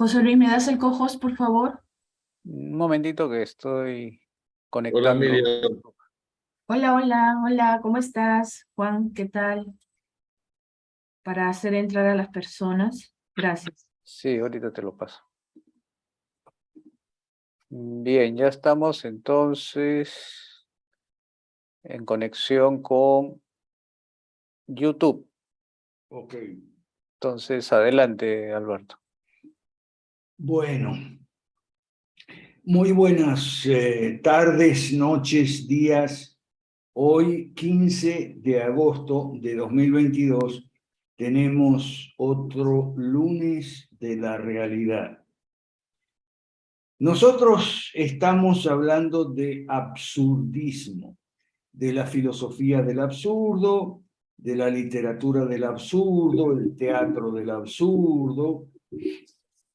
José Luis, ¿me das el co-host, por favor? Un momentito que estoy Hola conectando. Miriam, Hola, hola, hola, ¿cómo estás? Juan, ¿qué tal? Para hacer entrar a las personas. Gracias. Sí, ahorita te lo paso. Bien, ya estamos entonces en conexión con YouTube. Ok, Entonces, adelante, Alberto. bueno, muy buenas tardes, noches, días. Hoy, 15 de agosto de 2022, tenemos otro lunes de la realidad. Nosotros estamos hablando de absurdismo, de la filosofía del absurdo, de la literatura del absurdo, el teatro del absurdo,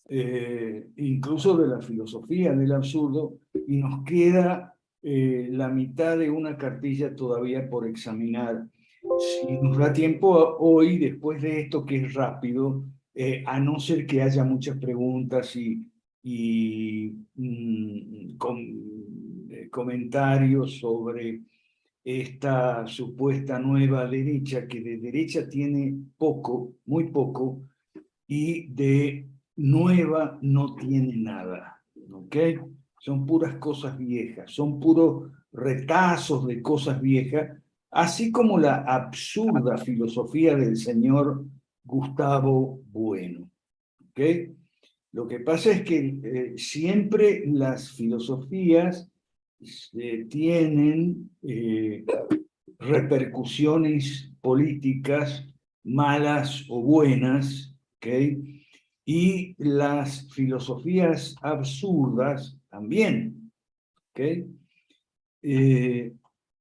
incluso de la filosofía del absurdo, y nos queda la mitad de una cartilla todavía por examinar. Si nos da tiempo hoy, después de esto que es rápido, a no ser que haya muchas preguntas y comentarios sobre esta supuesta nueva derecha, que de derecha tiene poco, muy poco, y de nueva no tiene nada, ¿ok? Son puras cosas viejas, son puros retazos de cosas viejas, así como la absurda filosofía del señor Gustavo Bueno, ¿ok? Lo que pasa es que siempre las filosofías tienen repercusiones políticas malas o buenas, ¿ok? Y las filosofías absurdas también, ¿ok?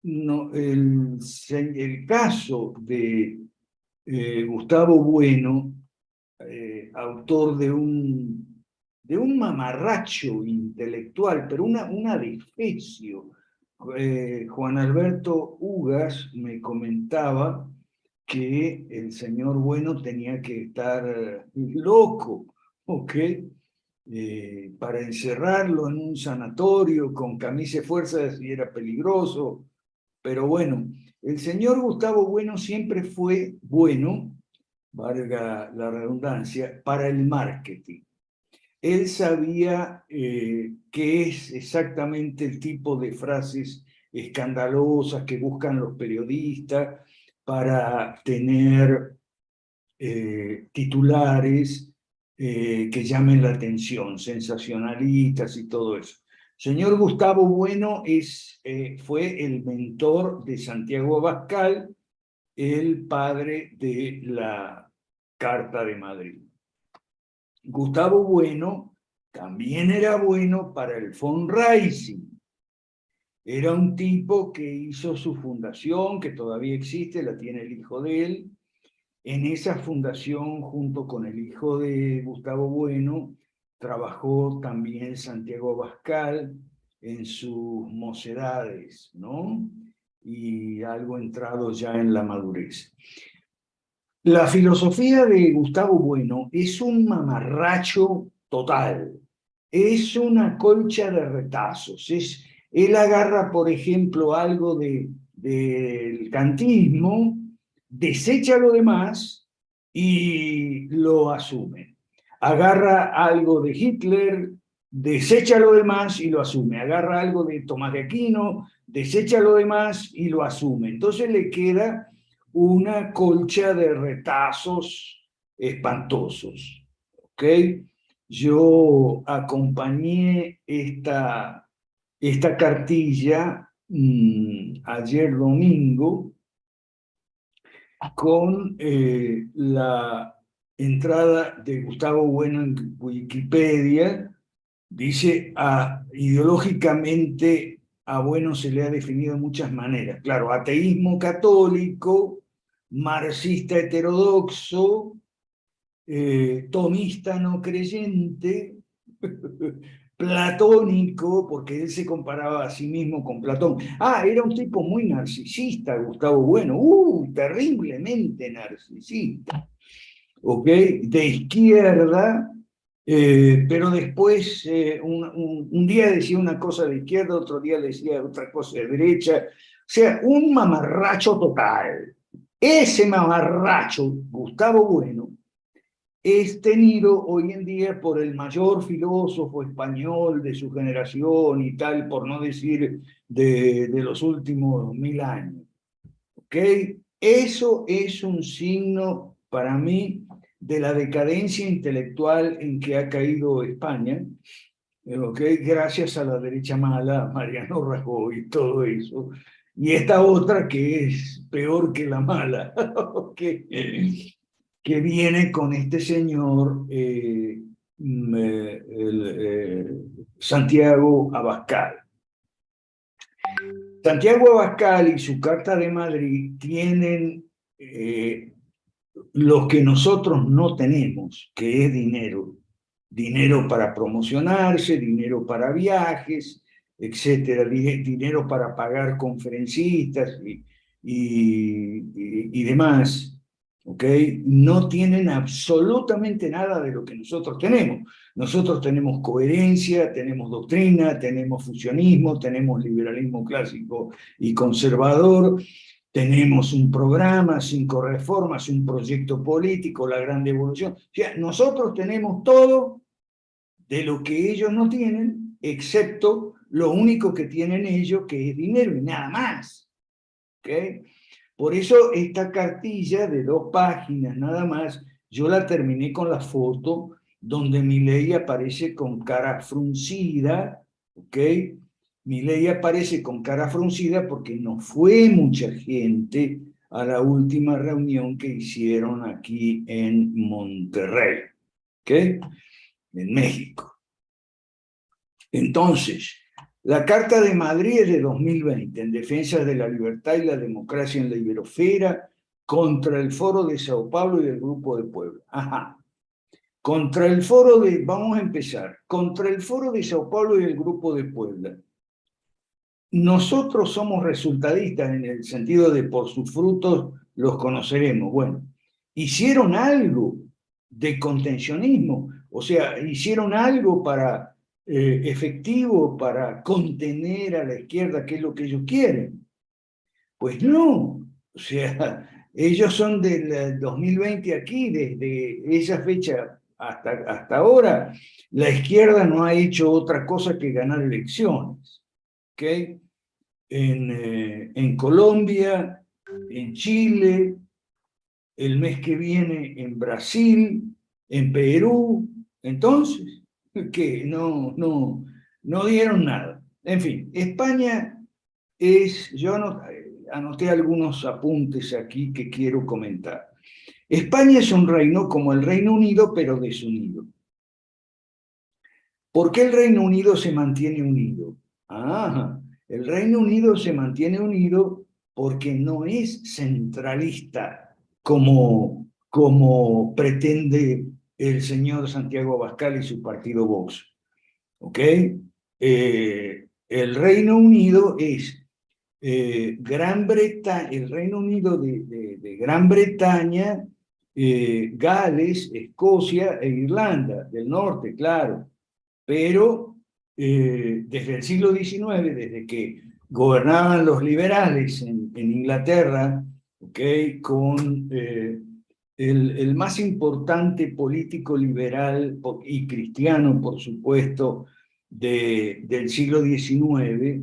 No, el caso de Gustavo Bueno, autor de un mamarracho intelectual, pero una defecio. Juan Alberto Ugas me comentaba que el señor Bueno tenía que estar loco, ¿ok? Para encerrarlo en un sanatorio con camisa de fuerzas y era peligroso. Pero bueno, el señor Gustavo Bueno siempre fue bueno, valga la redundancia, para el marketing. Él sabía qué es exactamente el tipo de frases escandalosas que buscan los periodistas para tener titulares que llamen la atención, sensacionalistas y todo eso. Señor Gustavo Bueno fue el mentor de Santiago Abascal, el padre de la Carta de Madrid. Gustavo Bueno también era bueno para el fundraising. Era un tipo que hizo su fundación, que todavía existe, la tiene el hijo de él. En esa fundación, junto con el hijo de Gustavo Bueno, trabajó también Santiago Abascal en sus mocedades, ¿no? Y algo entrado ya en la madurez. La filosofía de Gustavo Bueno es un mamarracho total, es una colcha de retazos. Él agarra, por ejemplo, algo del kantismo, desecha lo demás y lo asume. Agarra algo de Hitler, desecha lo demás y lo asume. Agarra algo de Tomás de Aquino, desecha lo demás y lo asume. Entonces le queda una colcha de retazos espantosos, ¿ok? Yo acompañé esta cartilla ayer domingo con la entrada de Gustavo Bueno en Wikipedia. Dice, ideológicamente a Bueno se le ha definido de muchas maneras. Claro, ateísmo católico, marxista heterodoxo, tomista no creyente, platónico, porque él se comparaba a sí mismo con Platón. Era un tipo muy narcisista, Gustavo Bueno, terriblemente narcisista, ¿ok? De izquierda, Pero después un día decía una cosa de izquierda, otro día decía otra cosa de derecha. O sea, un mamarracho total. Ese mamarracho, Gustavo Bueno, es tenido hoy en día por el mayor filósofo español de su generación y tal, por no decir de los últimos 1000 años. ¿Ok? Eso es un signo para mí de la decadencia intelectual en que ha caído España, ¿ok? Gracias a la derecha mala, Mariano Rajoy y todo eso. Y esta otra que es peor que la mala, ¿ok? Que viene con este señor Santiago Abascal. Santiago Abascal y su Carta de Madrid tienen lo que nosotros no tenemos, que es dinero. Dinero para promocionarse, dinero para viajes, etcétera, dinero para pagar conferencistas y demás. ¿Ok? No tienen absolutamente nada de lo que nosotros tenemos. Nosotros tenemos coherencia, tenemos doctrina, tenemos fusionismo, tenemos liberalismo clásico y conservador, tenemos un programa, 5 reformas, un proyecto político, la gran devolución. O sea, nosotros tenemos todo de lo que ellos no tienen, excepto lo único que tienen ellos, que es dinero y nada más. ¿Okay? Por eso esta cartilla de 2 páginas nada más, yo la terminé con la foto donde Milei aparece con cara fruncida, ¿ok? Milei aparece con cara fruncida porque no fue mucha gente a la última reunión que hicieron aquí en Monterrey, ¿ok? En México. Entonces, la Carta de Madrid es de 2020, en defensa de la libertad y la democracia en la iberosfera, contra el Foro de Sao Paulo y el Grupo de Puebla. Ajá. Contra el Foro de, vamos a empezar, contra el Foro de Sao Paulo y el Grupo de Puebla. Nosotros somos resultadistas en el sentido de por sus frutos los conoceremos. Bueno, hicieron algo de contencionismo, o sea, hicieron algo para efectivo para contener a la izquierda, que es lo que ellos quieren. Pues no, o sea, ellos son del 2020 aquí, desde esa fecha hasta ahora, la izquierda no ha hecho otra cosa que ganar elecciones, ¿ok? En Colombia, en Chile, el mes que viene en Brasil, en Perú. Entonces, que no dieron nada. En fin, España es, yo anoté algunos apuntes aquí que quiero comentar. España es un reino como el Reino Unido, pero desunido. ¿Por qué el Reino Unido se mantiene unido? El Reino Unido se mantiene unido porque no es centralista como pretende el señor Santiago Abascal y su partido Vox. ¿Ok? El Reino Unido es Gran Bretaña, el Reino Unido de Gran Bretaña, Gales, Escocia e Irlanda del Norte, claro. Pero desde el siglo XIX, desde que gobernaban los liberales en Inglaterra, ¿okay? Con el más importante político liberal y cristiano, por supuesto, del siglo XIX,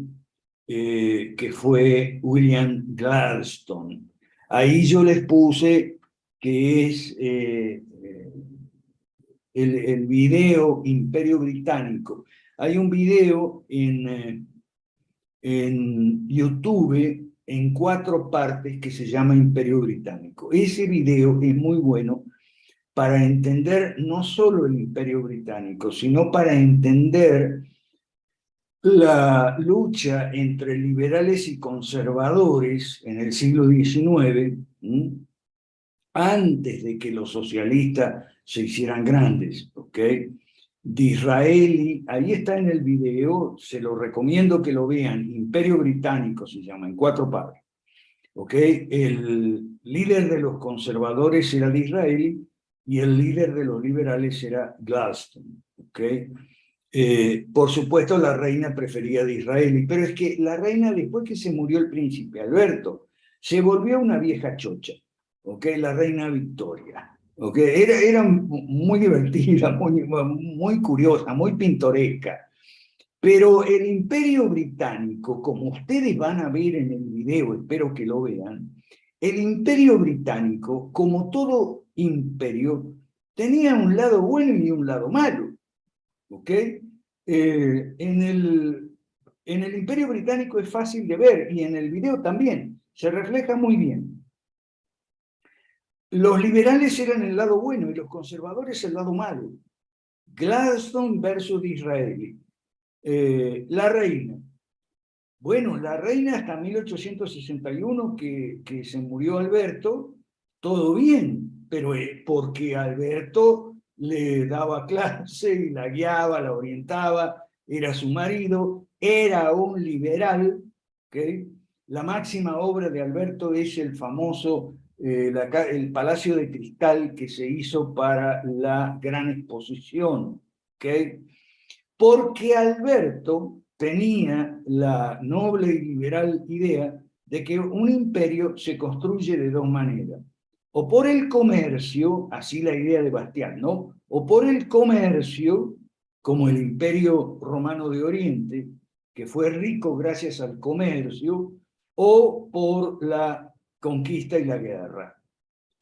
que fue William Gladstone. Ahí yo les puse que es el video Imperio Británico. Hay un video en YouTube en 4 partes que se llama Imperio Británico. Ese video es muy bueno para entender no solo el Imperio Británico, sino para entender la lucha entre liberales y conservadores en el siglo XIX, antes de que los socialistas se hicieran grandes, ¿ok? Disraeli, ahí está en el video, se lo recomiendo que lo vean, Imperio Británico se llama, en 4 partes, ¿ok? El líder de los conservadores era Disraeli y el líder de los liberales era Gladstone, ¿ok? Por supuesto, la reina prefería de Disraeli, pero es que la reina, después que se murió el príncipe Alberto, se volvió una vieja chocha, ¿ok? La reina Victoria, ¿ok? Era muy divertida, muy curiosa, muy pintoresca. Pero el Imperio Británico, como ustedes van a ver en el video, espero que lo vean, el Imperio Británico, como todo imperio, tenía un lado bueno y un lado malo, ¿ok? En el Imperio Británico es fácil de ver, y en el video también, se refleja muy bien. Los liberales eran el lado bueno y los conservadores el lado malo. Gladstone versus Disraeli. La reina. Bueno, la reina hasta 1861, que se murió Alberto, todo bien, pero porque Alberto le daba clase y la guiaba, la orientaba, era su marido, era un liberal, ¿okay? La máxima obra de Alberto es el famoso, el Palacio de Cristal que se hizo para la Gran Exposición, ¿okay? Porque Alberto tenía la noble y liberal idea de que un imperio se construye de dos maneras. O por el comercio, así la idea de Bastián, ¿no? O por el comercio, como el Imperio Romano de Oriente, que fue rico gracias al comercio, o por la conquista y la guerra.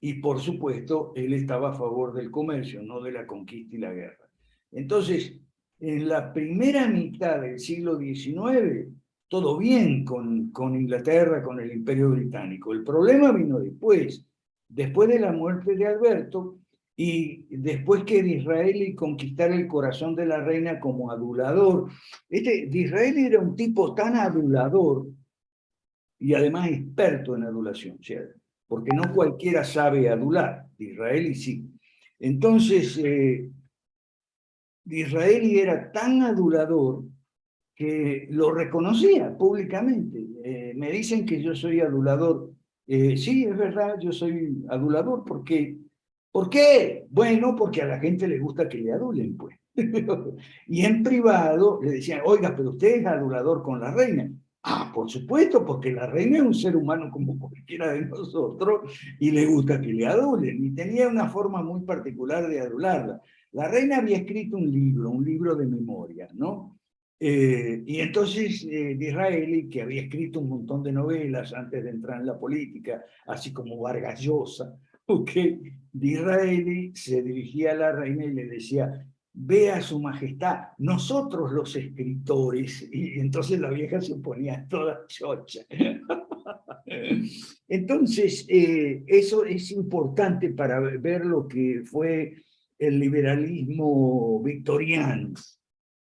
Y por supuesto, él estaba a favor del comercio, no de la conquista y la guerra. Entonces, en la primera mitad del siglo XIX, todo bien con Inglaterra, con el Imperio Británico. El problema vino después de la muerte de Alberto, y después que Disraeli conquistara el corazón de la reina como adulador. Disraeli era un tipo tan adulador y además experto en adulación, ¿cierto? Porque no cualquiera sabe adular, Disraeli sí. Entonces, Disraeli era tan adulador que lo reconocía públicamente. Me dicen que yo soy adulador. Sí, es verdad, yo soy adulador. ¿Por qué? ¿Por qué? Bueno, porque a la gente le gusta que le adulen, pues. Y en privado le decían, oiga, pero usted es adulador con la reina. Ah, por supuesto, porque la reina es un ser humano como cualquiera de nosotros y le gusta que le adulen. Y tenía una forma muy particular de adularla. La reina había escrito un libro de memoria, ¿no? Y entonces Disraeli, que había escrito un montón de novelas antes de entrar en la política, así como Vargas Llosa, okay, Disraeli se dirigía a la reina y le decía, vea su majestad, nosotros los escritores, y entonces la vieja se ponía toda chocha. Entonces, eso es importante para ver lo que fue el liberalismo victoriano,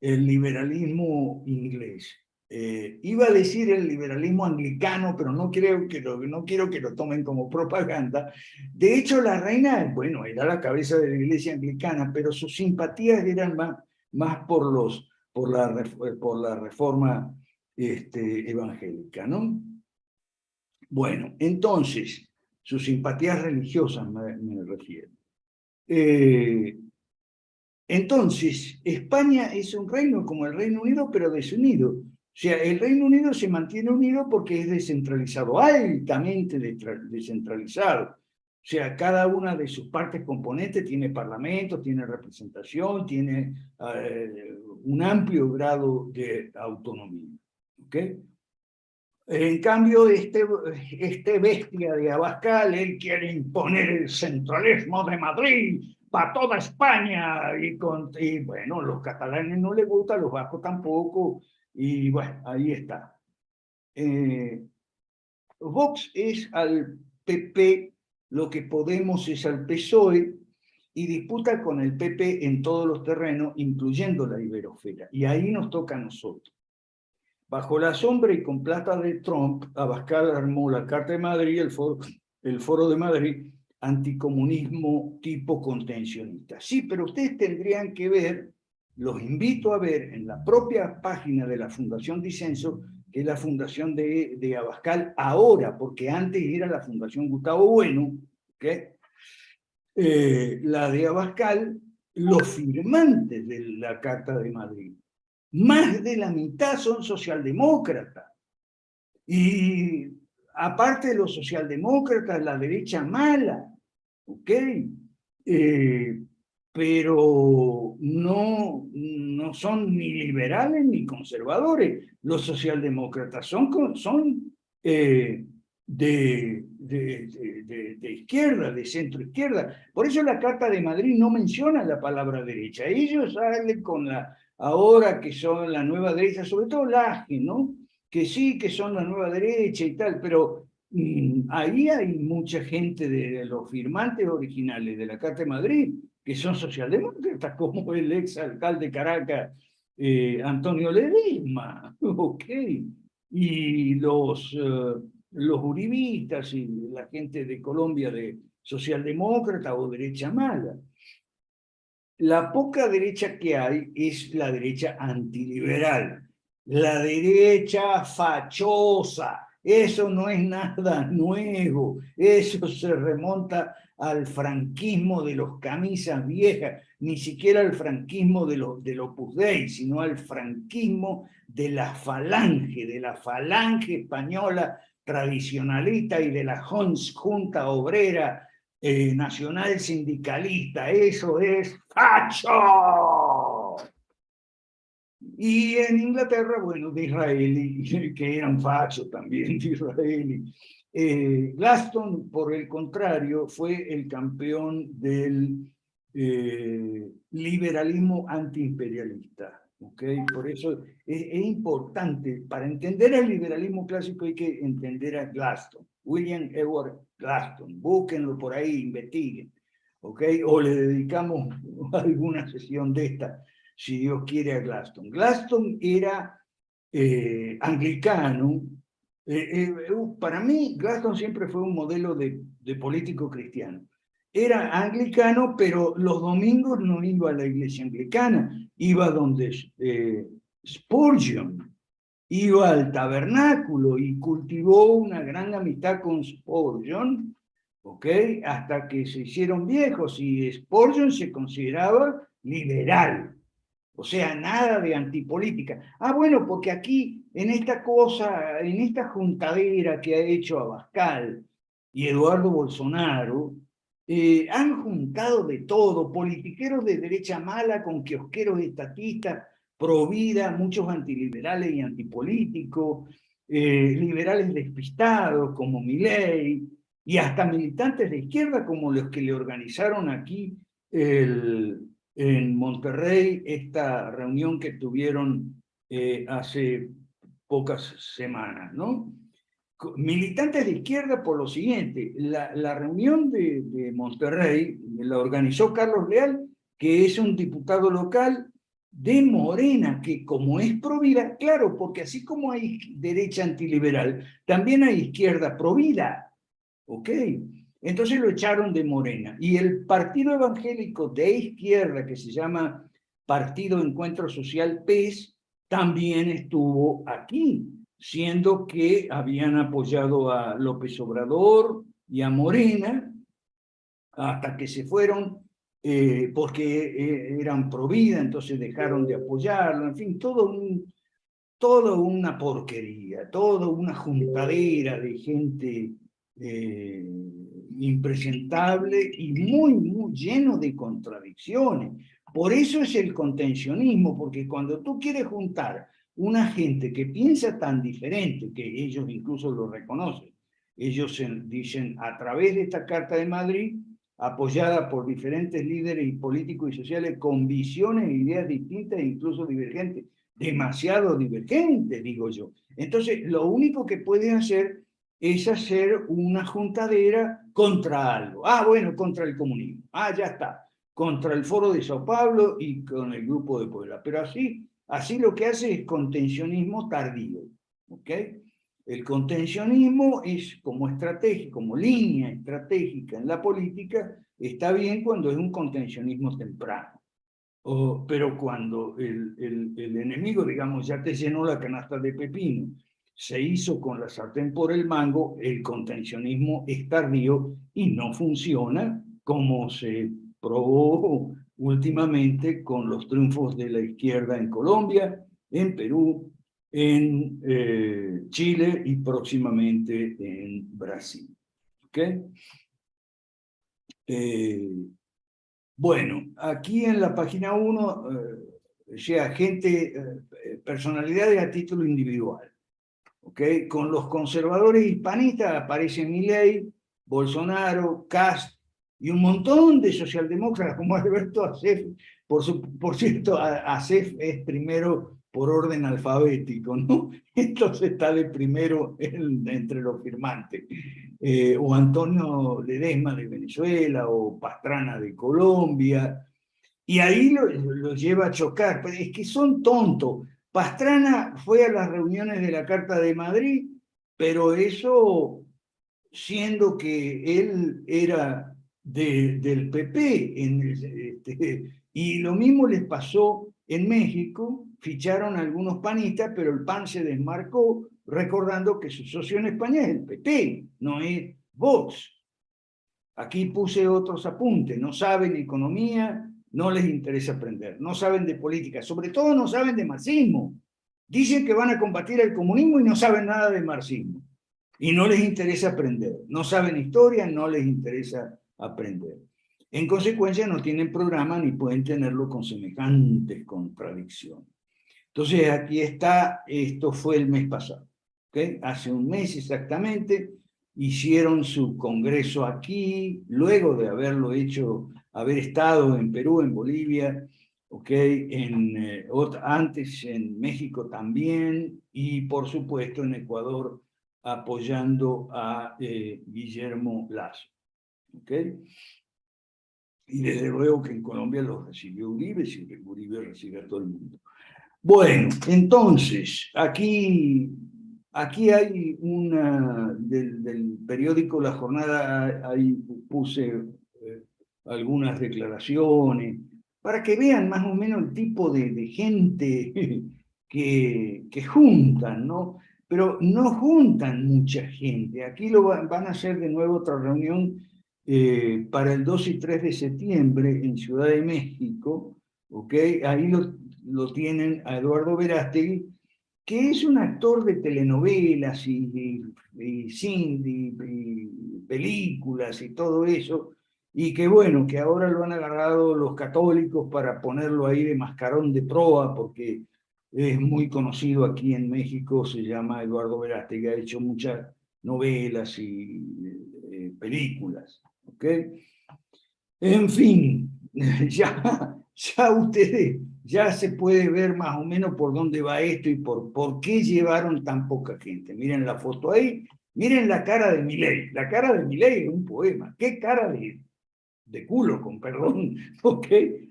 el liberalismo inglés. Iba a decir el liberalismo anglicano, pero no quiero que lo tomen como propaganda. De hecho, la reina, bueno, era la cabeza de la iglesia anglicana, pero sus simpatías eran más por la reforma evangélica, ¿no? Bueno, entonces, sus simpatías religiosas me refiero. Entonces, España es un reino como el Reino Unido, pero desunido. O sea, el Reino Unido se mantiene unido porque es descentralizado, altamente descentralizado. O sea, cada una de sus partes componentes tiene parlamento, tiene representación, tiene un amplio grado de autonomía. ¿Ok? En cambio, este bestia de Abascal, él quiere imponer el centralismo de Madrid para toda España, y bueno, los catalanes no les gusta, los vascos tampoco, y bueno, ahí está. Vox es al PP lo que Podemos es al PSOE, y disputa con el PP en todos los terrenos, incluyendo la iberosfera, y ahí nos toca a nosotros. Bajo la sombra y con plata de Trump, Abascal armó la Carta de Madrid, el Foro de Madrid, anticomunismo tipo contencionista. Sí, pero ustedes tendrían que ver, los invito a ver en la propia página de la Fundación Disenso, que es la fundación de Abascal ahora, porque antes era la Fundación Gustavo Bueno, ¿okay? la de Abascal, los firmantes de la Carta de Madrid. Más de la mitad son socialdemócratas. Y aparte de los socialdemócratas, la derecha mala, ¿ok? Pero no son ni liberales ni conservadores. Los socialdemócratas son de izquierda, de centro izquierda. Por eso la Carta de Madrid no menciona la palabra derecha. Ellos salen con ahora que son la nueva derecha, sobre todo Laje, ¿no? Que sí, que son la nueva derecha y tal, pero ahí hay mucha gente de los firmantes originales de la Carta de Madrid que son socialdemócratas, como el ex alcalde de Caracas, Antonio Ledesma, ok, y los uribistas y la gente de Colombia de socialdemócrata o derecha mala. La poca derecha que hay es la derecha antiliberal, la derecha fachosa. Eso no es nada nuevo, eso se remonta al franquismo de los camisas viejas, ni siquiera al franquismo del Opus Dei, sino al franquismo de la falange española tradicionalista y de la Junta Obrera nacional sindicalista. Eso es facho. Y en Inglaterra, bueno, de Disraeli, que eran fachos también, Disraeli. Gladstone, por el contrario, fue el campeón del liberalismo antiimperialista. ¿Okay? Por eso es importante, para entender el liberalismo clásico hay que entender a Gladstone, William Ewart Gladstone, búsquenlo por ahí, investiguen, ¿okay? O le dedicamos alguna sesión de esta, si Dios quiere, a Gladstone. Gladstone era anglicano. Para mí, Gladstone siempre fue un modelo de político cristiano. Era anglicano, pero los domingos no iba a la iglesia anglicana, iba donde Spurgeon, iba al tabernáculo y cultivó una gran amistad con Spurgeon, ¿ok? Hasta que se hicieron viejos y Spurgeon se consideraba liberal. O sea, nada de antipolítica. Ah, bueno, porque aquí, en esta cosa, en esta juntadera que ha hecho Abascal y Eduardo Bolsonaro, han juntado de todo, politiqueros de derecha mala con kiosqueros estatistas, pro vida, muchos antiliberales y antipolíticos, liberales despistados como Milei, y hasta militantes de izquierda como los que le organizaron aquí en Monterrey esta reunión que tuvieron hace pocas semanas, ¿no? Militantes de izquierda por lo siguiente, la reunión de Monterrey la organizó Carlos Leal, que es un diputado local de Morena, que como es pro vida, claro, porque así como hay derecha antiliberal, también hay izquierda pro vida, ¿ok? Entonces lo echaron de Morena. Y el partido evangélico de izquierda, que se llama Partido Encuentro Social PES, también estuvo aquí, siendo que habían apoyado a López Obrador y a Morena, hasta que se fueron porque eran pro vida, entonces dejaron de apoyarlo, en fin, todo una porquería, toda una juntadera de gente impresentable y muy lleno de contradicciones. Por eso es el contencionismo, porque cuando tú quieres juntar una gente que piensa tan diferente, que ellos incluso lo reconocen, ellos dicen a través de esta Carta de Madrid, apoyada por diferentes líderes políticos y sociales con visiones e ideas distintas e incluso divergentes, demasiado divergentes, digo yo. Entonces, lo único que puedes hacer es hacer una juntadera contra algo. Ah, bueno, contra el comunismo. Ah, ya está. Contra el Foro de Sao Paulo y con el Grupo de Puebla. Pero así lo que hace es contencionismo tardío. ¿Ok? El contencionismo es como estrategia, como línea estratégica en la política, está bien cuando es un contencionismo temprano. Pero cuando el enemigo, digamos, ya te llenó la canasta de pepino, se hizo con la sartén por el mango, el contencionismo es tardío y no funciona como se probó últimamente con los triunfos de la izquierda en Colombia, en Perú, en Chile y próximamente en Brasil. ¿Okay? Bueno, aquí en la página 1, personalidades a título individual. ¿Okay? Con los conservadores hispanistas aparece Milei, Bolsonaro, Kast y un montón de socialdemócratas como Alberto Asef. Por cierto, Asef es primero por orden alfabético, ¿no? Entonces está de primero entre los firmantes. O Antonio Ledesma de Venezuela, o Pastrana de Colombia, y ahí lo lleva a chocar. Pero es que son tontos. Pastrana fue a las reuniones de la Carta de Madrid, pero eso siendo que él era del PP. Y lo mismo les pasó en México, ficharon a algunos panistas, pero el PAN se desmarcó, recordando que su socio en España es el PP, no es Vox. Aquí puse otros apuntes: no saben economía, no les interesa aprender, no saben de política, sobre todo no saben de marxismo. Dicen que van a combatir el comunismo y no saben nada de marxismo. Y no les interesa aprender. No saben historia, no les interesa aprender. En consecuencia, no tienen programa ni pueden tenerlo con semejantes contradicciones. Entonces, aquí está, esto fue el mes pasado, ¿okay? Hace un mes exactamente, hicieron su congreso aquí, luego de haberlo hecho, haber estado en Perú, en Bolivia, ¿okay? Antes en México también, y por supuesto en Ecuador, apoyando a Guillermo Lasso, ¿okay? Y desde luego que en Colombia los recibió Uribe, si Uribe recibe a todo el mundo. Bueno, entonces, aquí hay una, del periódico La Jornada, ahí puse algunas declaraciones, para que vean más o menos el tipo de gente que juntan, ¿no? Pero no juntan mucha gente. Aquí van a hacer de nuevo otra reunión para el 2 y 3 de septiembre en Ciudad de México, ¿ok? Ahí lo tienen a Eduardo Verástegui, que es un actor de telenovelas y películas y todo eso, y que bueno, que ahora lo han agarrado los católicos para ponerlo ahí de mascarón de proa, porque es muy conocido aquí en México, se llama Eduardo Verástegui, ha hecho muchas novelas y películas, ¿ok? En fin, ya ustedes, ya se puede ver más o menos por dónde va esto y por qué llevaron tan poca gente. Miren la foto ahí, miren la cara de Milei. La cara de Milei es un poema. Qué cara de culo, con perdón, ¿ok?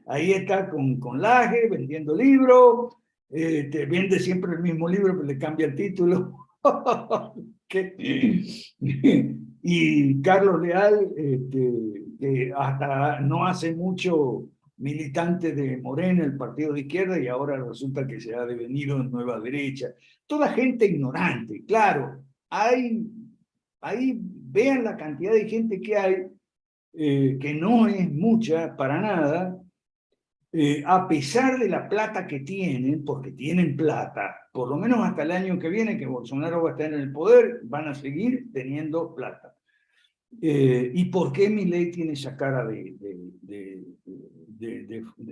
Ahí está con Laje, vendiendo libros, te vende siempre el mismo libro, pero le cambia el título. Y Carlos Leal, que hasta no hace mucho militante de Morena, el partido de izquierda, y ahora resulta que se ha devenido en nueva derecha. Toda gente ignorante, claro. Ahí vean la cantidad de gente que hay, que no es mucha para nada, a pesar de la plata que tienen, porque tienen plata, por lo menos hasta el año que viene, que Bolsonaro va a estar en el poder, van a seguir teniendo plata. ¿Y por qué Milei tiene esa cara de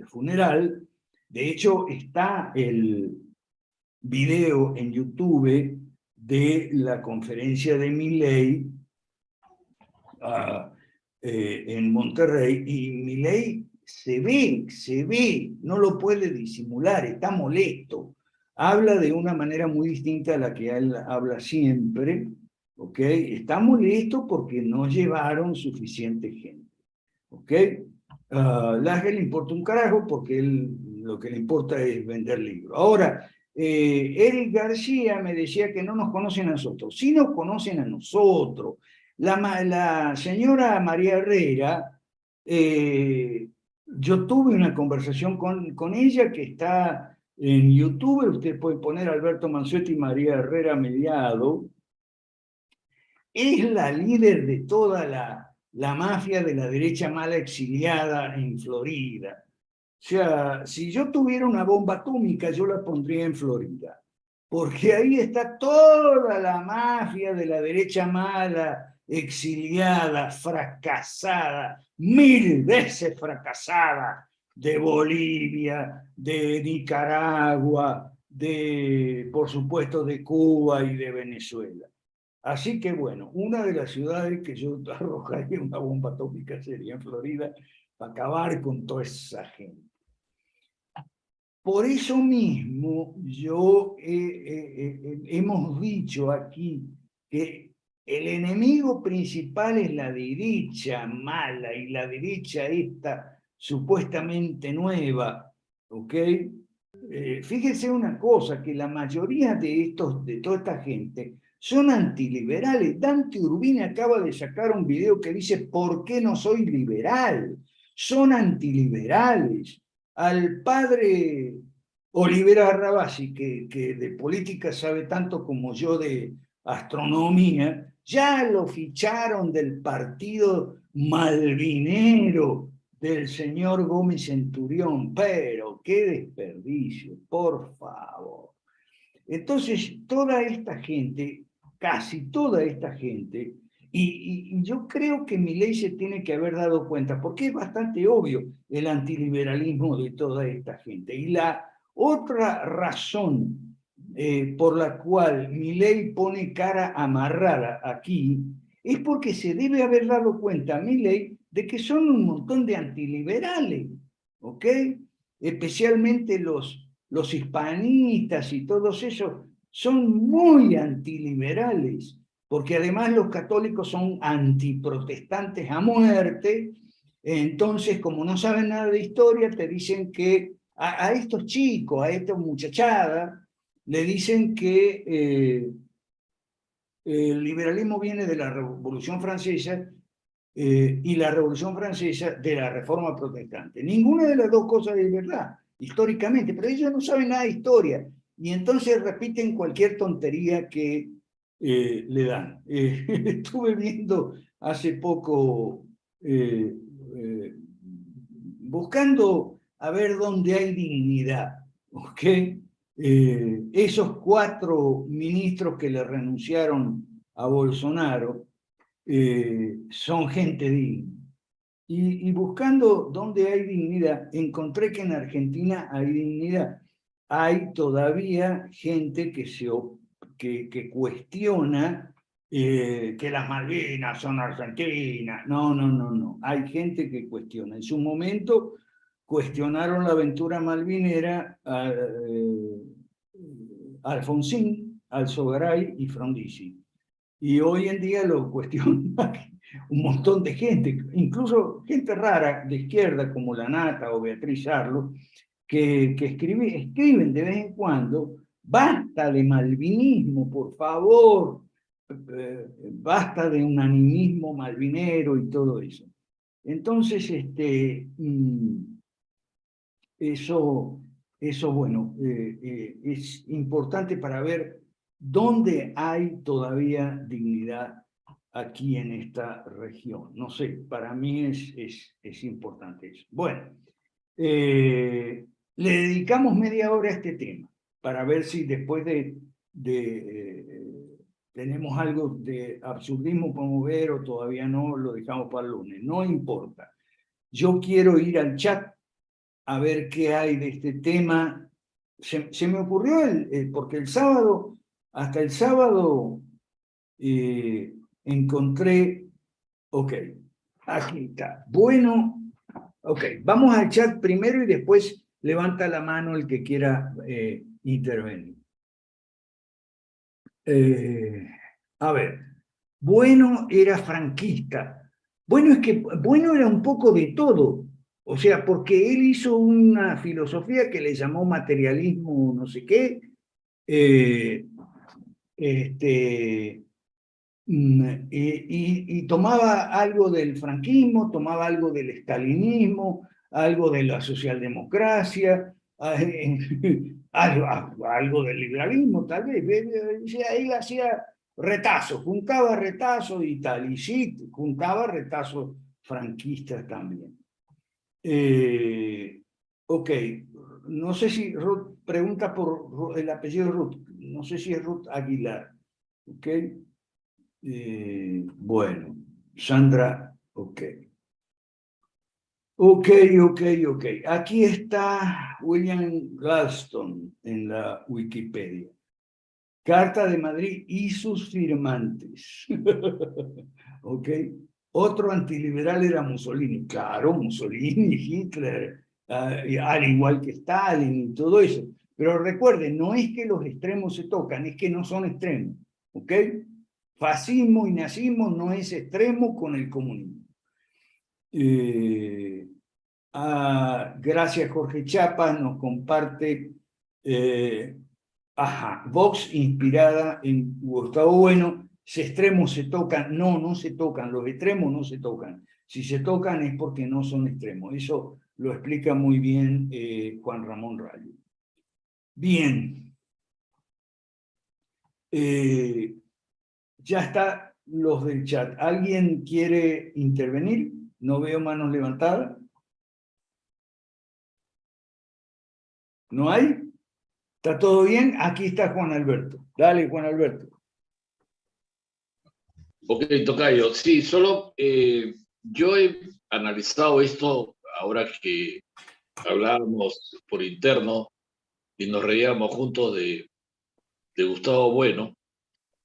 funeral? De hecho, está el video en YouTube de la conferencia de Milei en Monterrey, y Milei se ve, no lo puede disimular, está molesto. Habla de una manera muy distinta a la que él habla siempre, ¿ok? Está molesto porque no llevaron suficiente gente, ¿ok? Laje le importa un carajo porque lo que le importa es vender libros. Ahora, Eric García me decía que no nos conocen a nosotros. Sí nos conocen a nosotros. La señora María Herrera, yo tuve una conversación con ella que está en YouTube. Usted puede poner Alberto Mansueto y María Herrera Mediado. Es la líder de toda la mafia de la derecha mala exiliada en Florida. O sea, si yo tuviera una bomba atómica, yo la pondría en Florida, porque ahí está toda la mafia de la derecha mala, exiliada, fracasada, 1000 veces fracasada, de Bolivia, de Nicaragua, por supuesto, de Cuba y de Venezuela. Así que bueno, una de las ciudades que yo arrojaría una bomba atómica sería en Florida, para acabar con toda esa gente. Por eso mismo hemos dicho aquí que el enemigo principal es la derecha mala y la derecha esta supuestamente nueva, ¿ok? Fíjense una cosa, que la mayoría de toda esta gente son antiliberales. Dante Urbini acaba de sacar un video que dice ¿por qué no soy liberal? Son antiliberales. Al padre Olivera Arrabasi, que de política sabe tanto como yo de astronomía, ya lo ficharon del partido malvinero del señor Gómez Centurión, pero qué desperdicio, por favor. Entonces, toda esta gente, casi toda esta gente, y yo creo que Milei se tiene que haber dado cuenta, porque es bastante obvio el antiliberalismo de toda esta gente. Y la otra razón por la cual Milei pone cara amarrada aquí es porque se debe haber dado cuenta Milei de que son un montón de antiliberales, ¿ok? Especialmente los hispanistas y todos esos son muy antiliberales, porque además los católicos son antiprotestantes a muerte. Entonces, como no saben nada de historia, te dicen que a estos chicos, a esta muchachada, le dicen que el liberalismo viene de la Revolución Francesa y la Revolución Francesa de la Reforma Protestante. Ninguna de las dos cosas es verdad, históricamente, pero ellos no saben nada de historia, y entonces repiten cualquier tontería que le dan. Estuve viendo hace poco, buscando a ver dónde hay dignidad, ¿ok? Esos 4 ministros que le renunciaron a Bolsonaro son gente digna. Y buscando dónde hay dignidad, encontré que en Argentina hay dignidad. Hay todavía gente que cuestiona que las Malvinas son argentinas. No, no, no, no. Hay gente que cuestiona. En su momento cuestionaron la aventura malvinera Alfonsín, Alzogaray y Frondizi. Y hoy en día lo cuestiona un montón de gente, incluso gente rara de izquierda como La Nata o Beatriz Arlo, que escriben de vez en cuando: basta de malvinismo, por favor, basta de un animismo malvinero y todo eso. Entonces, eso bueno, es importante para ver dónde hay todavía dignidad aquí en esta región. No sé, para mí es importante eso. Bueno, le dedicamos media hora a este tema para ver si después tenemos algo de absurdismo como ver, o todavía no, lo dejamos para el lunes. No importa. Yo quiero ir al chat a ver qué hay de este tema. Se me ocurrió, porque hasta el sábado, encontré, ok, aquí está. Bueno, ok, vamos al chat primero y después levanta la mano el que quiera intervenir. A ver, Bueno era franquista. Bueno, es que Bueno era un poco de todo. O sea, porque él hizo una filosofía que le llamó materialismo no sé qué, eh, este, y tomaba algo del franquismo, tomaba algo del estalinismo, algo de la socialdemocracia, algo del liberalismo, tal vez. Él hacía Retazo, juntaba retazos y tal, y sí, juntaba retazos franquistas también. Ok, no sé si Ruth pregunta por el apellido Ruth, no sé si es Ruth Aguilar, ok. Bueno, Sandra, ok. Ok. Aquí está William Galston en la Wikipedia. Carta de Madrid y sus firmantes. Ok. Otro antiliberal era Mussolini. Claro, Mussolini, Hitler, al igual que Stalin y todo eso. Pero recuerden, no es que los extremos se tocan, es que no son extremos. ¿Ok? Fascismo y nazismo no es extremo con el comunismo. Gracias, Jorge Chapa, nos comparte Vox inspirada en Gustavo Bueno. Si extremos se tocan, no se tocan, los extremos no se tocan. Si se tocan es porque no son extremos. Eso lo explica muy bien Juan Ramón Rayo. Bien. Ya está los del chat. ¿Alguien quiere intervenir? No veo manos levantadas. ¿No hay? ¿Está todo bien? Aquí está Juan Alberto. Dale, Juan Alberto. Ok, tocayo. Sí, solo yo he analizado esto ahora que hablábamos por interno y nos reíamos juntos de Gustavo Bueno,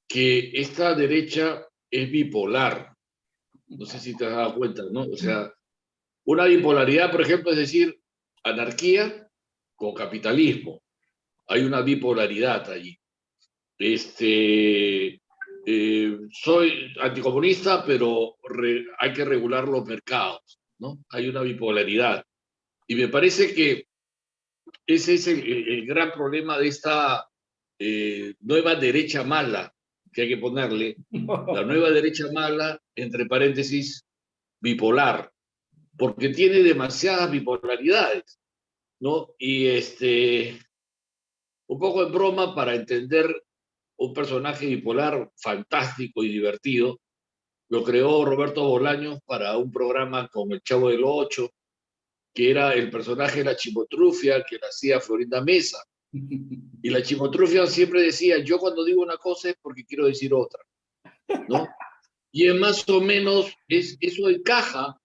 que esta derecha es bipolar. No sé si te has dado cuenta, ¿no? O sea, una bipolaridad, por ejemplo, es decir, anarquía con capitalismo. Hay una bipolaridad allí. Soy anticomunista, pero hay que regular los mercados, ¿no? Hay una bipolaridad. Y me parece que ese es el gran problema de esta nueva derecha mala, que hay que ponerle, la nueva derecha mala, entre paréntesis, bipolar, porque tiene demasiadas bipolaridades, ¿no? Y un poco en broma para entender un personaje bipolar fantástico y divertido. Lo creó Roberto Bolaños para un programa con el Chavo del Ocho, que era el personaje de la chimotrufia que la hacía Florinda Mesa. Y la chimotrufia siempre decía, yo cuando digo una cosa es porque quiero decir otra, ¿no? Y es más o menos, eso encaja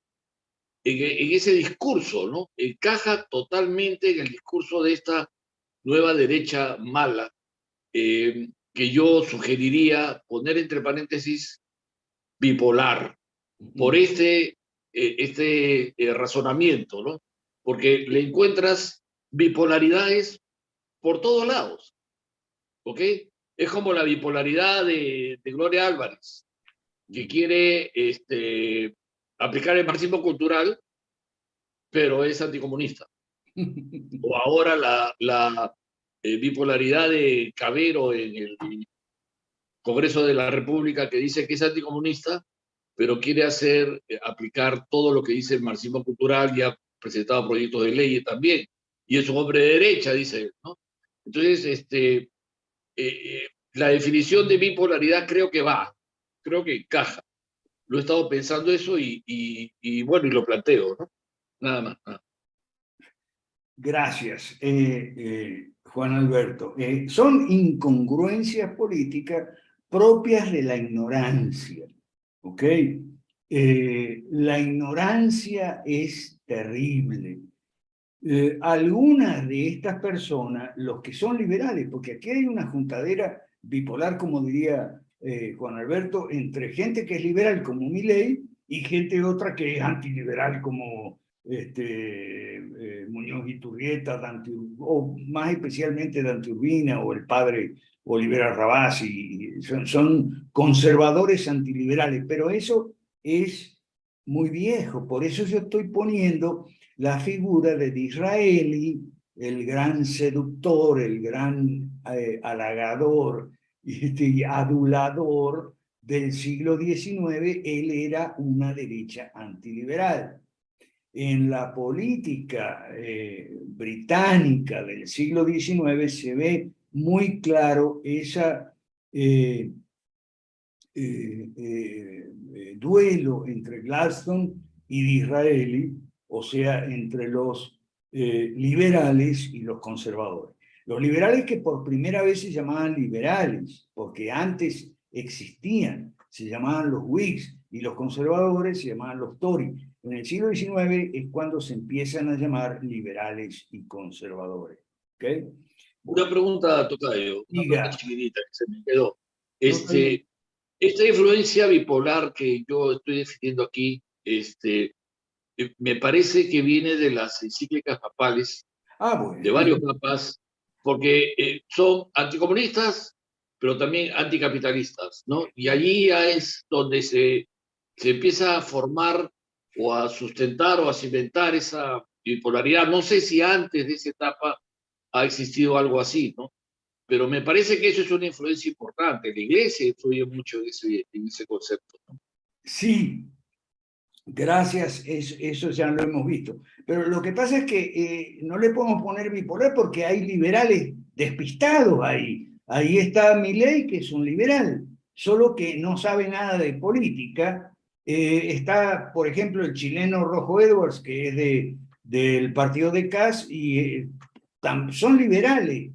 en ese discurso, ¿no? Encaja totalmente en el discurso de esta nueva derecha mala, que yo sugeriría poner entre paréntesis bipolar, por razonamiento, ¿no? Porque le encuentras bipolaridades por todos lados, ¿ok? Es como la bipolaridad de Gloria Álvarez, que quiere aplicar el marxismo cultural, pero es anticomunista. O ahora la bipolaridad de Cabero en el Congreso de la República, que dice que es anticomunista, pero quiere aplicar todo lo que dice el marxismo cultural y ha presentado proyectos de ley también. Y es un hombre de derecha, dice él, ¿no? Entonces, la definición de bipolaridad creo que encaja. Lo he estado pensando eso y bueno, y lo planteo, ¿no? Nada más. Gracias, Juan Alberto. Son incongruencias políticas propias de la ignorancia, ¿ok? La ignorancia es terrible. Algunas de estas personas, los que son liberales, porque aquí hay una juntadera bipolar, como diría Juan Alberto, entre gente que es liberal como Milei y gente otra que es antiliberal como Muñoz Iturrieta, o más especialmente Dante Urbina o el padre Olivera Rabasi. Son conservadores antiliberales, pero eso es muy viejo. Por eso yo estoy poniendo la figura de Disraeli, el gran seductor, el gran halagador y adulador del siglo XIX. Él era una derecha antiliberal. En la política británica del siglo XIX se ve muy claro esa duelo entre Gladstone y Disraeli, o sea, entre los liberales y los conservadores. Los liberales que por primera vez se llamaban liberales, porque antes existían, se llamaban los Whigs, y los conservadores se llamaban los Tory. En el siglo XIX es cuando se empiezan a llamar liberales y conservadores. ¿Okay? Una pregunta, Tocayo, una Diga. pregunta chiquitita que se me quedó. Tocayo. Esta influencia bipolar que yo estoy definiendo aquí, me parece que viene de las encíclicas papales, Bueno. de varios papas, porque son anticomunistas, pero también anticapitalistas, ¿no? Y allí ya es donde se empieza a formar o a sustentar o a cimentar esa bipolaridad. No sé si antes de esa etapa ha existido algo así, ¿no? Pero me parece que eso es una influencia importante. La iglesia influye mucho en ese concepto, ¿no? Sí, gracias, eso ya lo hemos visto. Pero lo que pasa es que no le podemos poner bipolar porque hay liberales despistados ahí. Ahí está Milei, que es un liberal, solo que no sabe nada de política. Está, por ejemplo, el chileno Rojo Edwards, que es del partido de Kass, y son liberales,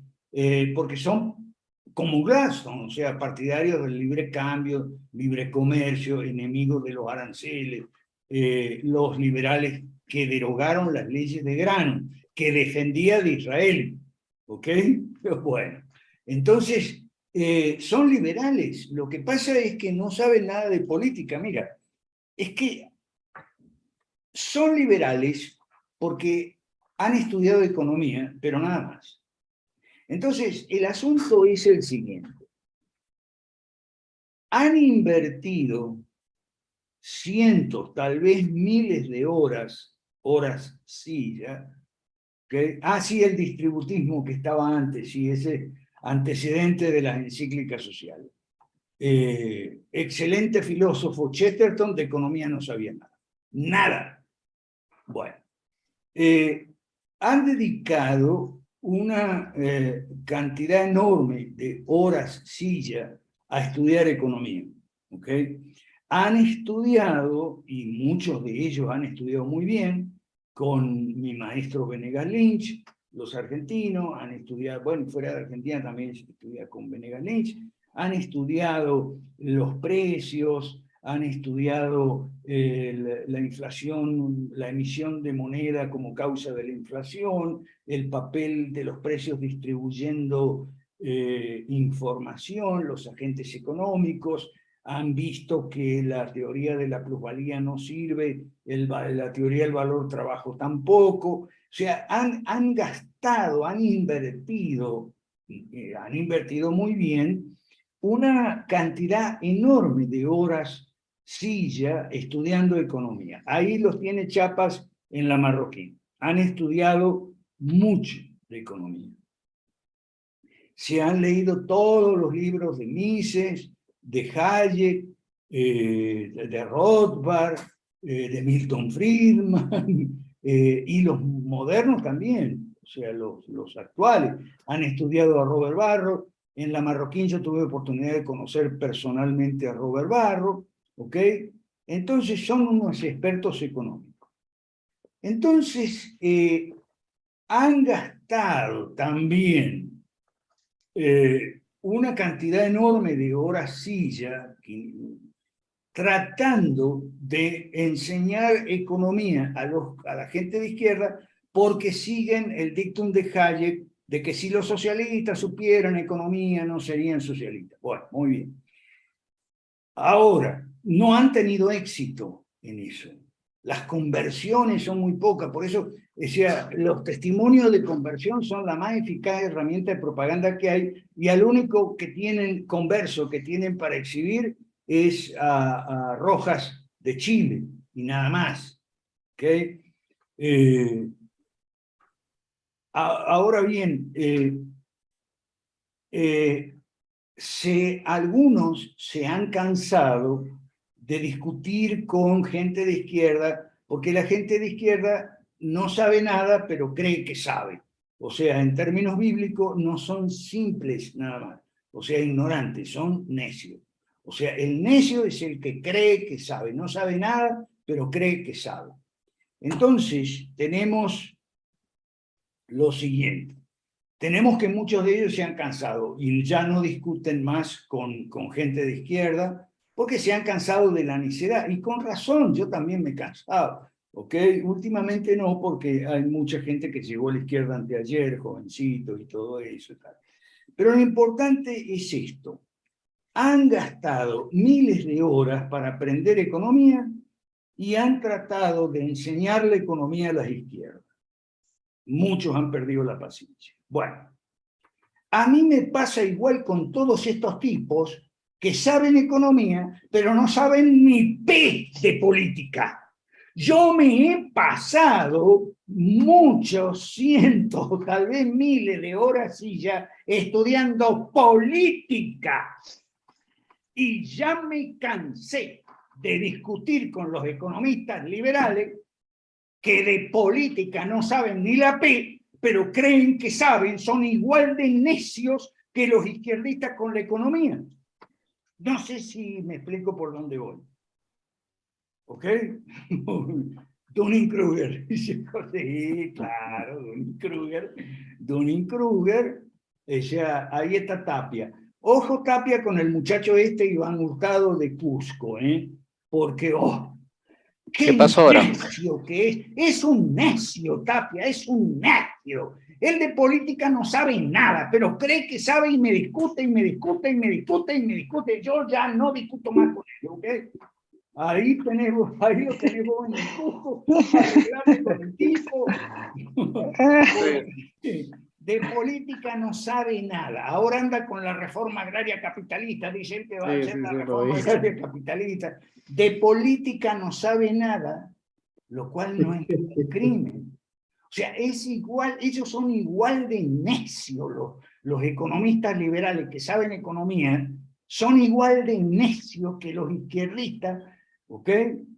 porque son como Gladstone, o sea, partidarios del libre cambio, libre comercio, enemigos de los aranceles, los liberales que derogaron las leyes de grano, que defendía de Israel, ¿ok? Bueno, entonces, son liberales. Lo que pasa es que no saben nada de política. Mira, es que son liberales porque han estudiado economía, pero nada más. Entonces, el asunto es el siguiente. Han invertido cientos, tal vez miles de horas silla, ¿okay? Sí, el distributismo que estaba antes, sí, ese antecedente de las encíclicas sociales. Excelente filósofo, Chesterton, de economía no sabía nada. Nada. Bueno. Han dedicado una cantidad enorme de horas silla a estudiar economía. ¿Okay? Han estudiado, y muchos de ellos han estudiado muy bien, con mi maestro Venegas Lynch, los argentinos, han estudiado, bueno, fuera de Argentina también se estudia con Venegas Lynch, han estudiado los precios, han estudiado la inflación, la emisión de moneda como causa de la inflación, el papel de los precios distribuyendo información, los agentes económicos, han visto que la teoría de la plusvalía no sirve, la teoría del valor trabajo tampoco. O sea, han gastado, han invertido muy bien una cantidad enorme de horas silla estudiando economía. Ahí los tiene Chapas en la Marroquín. Han estudiado mucho de economía. Se han leído todos los libros de Mises, de Hayek, de Rothbard, de Milton Friedman, y los modernos también, o sea, los actuales. Han estudiado a Robert Barro. En la Marroquín yo tuve oportunidad de conocer personalmente a Robert Barro, ¿ok? Entonces son unos expertos económicos. Entonces, han gastado también una cantidad enorme de horas silla tratando de enseñar economía a la gente de izquierda porque siguen el dictum de Hayek de que si los socialistas supieran economía no serían socialistas. Bueno, muy bien. Ahora, no han tenido éxito en eso. Las conversiones son muy pocas, por eso decía, los testimonios de conversión son la más eficaz herramienta de propaganda que hay, y al único que tienen converso, que tienen para exhibir, es a Rojas de Chile, y nada más. ¿Okay? Ahora bien, algunos se han cansado de discutir con gente de izquierda, porque la gente de izquierda no sabe nada, pero cree que sabe. O sea, en términos bíblicos, no son simples nada más, o sea, ignorantes, son necios. O sea, el necio es el que cree que sabe, no sabe nada, pero cree que sabe. Entonces, tenemos lo siguiente. Tenemos que muchos de ellos se han cansado y ya no discuten más con gente de izquierda porque se han cansado de la necedad. Y con razón, yo también me he cansado. ¿Ok? Últimamente no, porque hay mucha gente que llegó a la izquierda anteayer, jovencitos y todo eso. Pero lo importante es esto. Han gastado miles de horas para aprender economía y han tratado de enseñar la economía a las izquierdas. Muchos han perdido la paciencia. Bueno, a mí me pasa igual con todos estos tipos que saben economía, pero no saben ni p de política. Yo me he pasado muchos cientos, tal vez miles de horas y ya estudiando política. Y ya me cansé de discutir con los economistas liberales que de política no saben ni la P, pero creen que saben, son igual de necios que los izquierdistas con la economía. No sé si me explico por dónde voy. ¿Ok? Dunning-Kruger. Sí, claro, Dunning-Kruger. Dunning-Kruger, ahí está Tapia. Ojo Tapia con el muchacho Iván Hurtado de Cusco, porque, ¿Qué pasó ahora? necio que es un necio, Tapia, es un necio. Él de política no sabe nada, pero cree que sabe y me discute, y me discute, y me discute, y me discute. Yo ya no discuto más con él, ¿ok? Ahí lo tenemos en el Cusco, arreglate con el tipo. De política no sabe nada. Ahora anda con la reforma agraria capitalista, dice él que va a hacer la reforma agraria capitalista. De política no sabe nada, lo cual no es un crimen. O sea, es igual, ellos son igual de necios, los economistas liberales que saben economía, son igual de necios que los izquierdistas, ¿ok?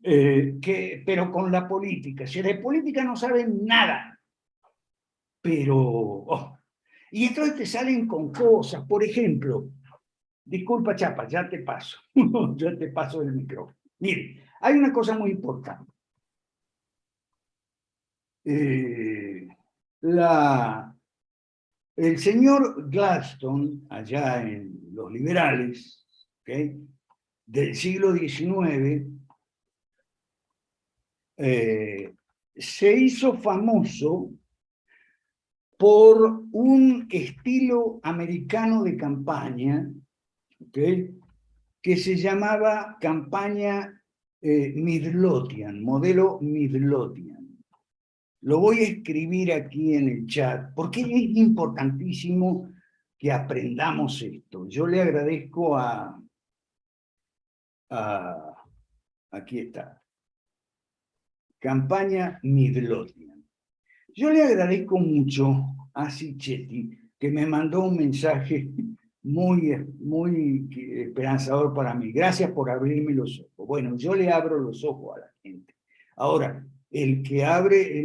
Pero con la política. Si de política no saben nada, pero... y entonces te salen con cosas, por ejemplo, disculpa Chapa, ya te paso, ya te paso el micrófono. Mire, hay una cosa muy importante. El señor Gladstone, allá en los liberales, ¿okay?, del siglo XIX, se hizo famoso por un estilo americano de campaña, ¿okay?, que se llamaba campaña Midlothian, modelo Midlothian. Lo voy a escribir aquí en el chat, porque es importantísimo que aprendamos esto. Yo le agradezco aquí está, campaña Midlothian. Yo le agradezco mucho a Sicchetti, que me mandó un mensaje muy esperanzador para mí. Gracias por abrirme los ojos. Bueno, yo le abro los ojos a la gente. Ahora, el que abre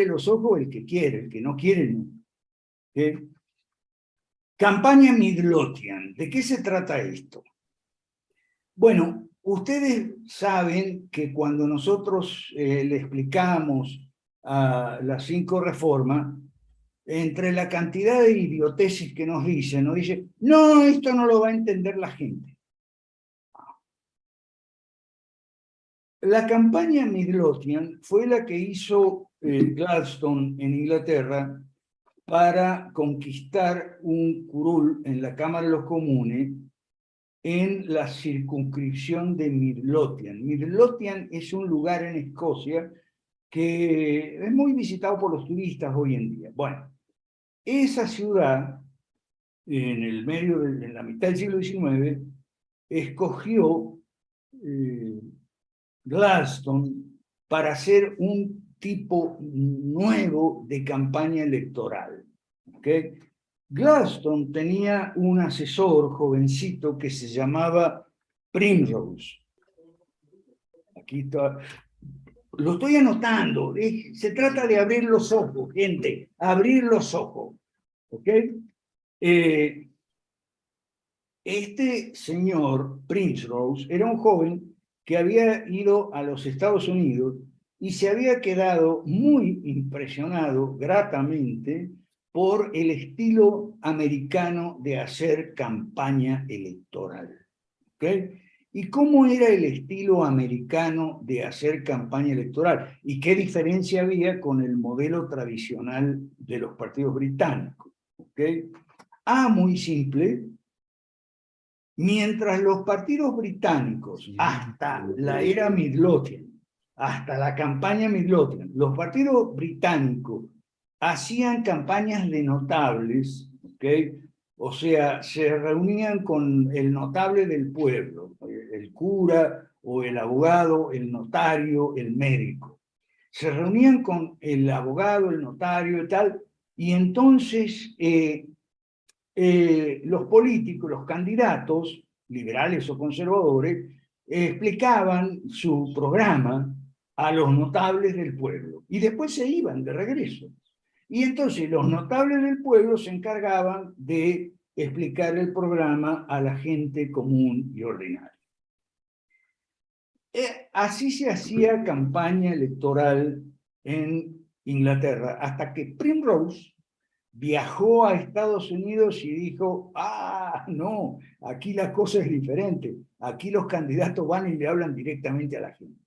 los ojos, el que quiere, el que no quiere, no. ¿Okay? Campaña Midlothian. ¿De qué se trata esto? Bueno, ustedes saben que cuando nosotros le explicamos a las 5 reformas, entre la cantidad de idioteces que nos dice, no, esto no lo va a entender la gente. La campaña Midlothian fue la que hizo Gladstone en Inglaterra para conquistar un curul en la Cámara de los Comunes en la circunscripción de Midlothian. Midlothian es un lugar en Escocia que es muy visitado por los turistas hoy en día. Bueno, esa ciudad, en la mitad del siglo XIX, escogió Gladstone para hacer un tipo nuevo de campaña electoral. ¿Okay? Gladstone tenía un asesor jovencito que se llamaba Primrose. Aquí está. Lo estoy anotando. Se trata de abrir los ojos, gente. Abrir los ojos. ¿Ok? Este señor Prince Rose era un joven que había ido a los Estados Unidos y se había quedado muy impresionado gratamente por el estilo americano de hacer campaña electoral. ¿Okay? ¿Y cómo era el estilo americano de hacer campaña electoral? ¿Y qué diferencia había con el modelo tradicional de los partidos británicos? ¿Okay? Muy simple. Mientras los partidos británicos, hasta la era Midlothian, hasta la campaña Midlothian, los partidos británicos hacían campañas de notables, ¿okay? O sea, se reunían con el notable del pueblo, el cura o el abogado, el notario, el médico. Se reunían con el abogado, el notario y tal, y entonces los políticos, los candidatos, liberales o conservadores, explicaban su programa a los notables del pueblo y después se iban de regreso. Y entonces los notables del pueblo se encargaban de explicar el programa a la gente común y ordinaria. Así se hacía campaña electoral en Inglaterra, hasta que Primrose viajó a Estados Unidos y dijo, no, aquí la cosa es diferente, aquí los candidatos van y le hablan directamente a la gente.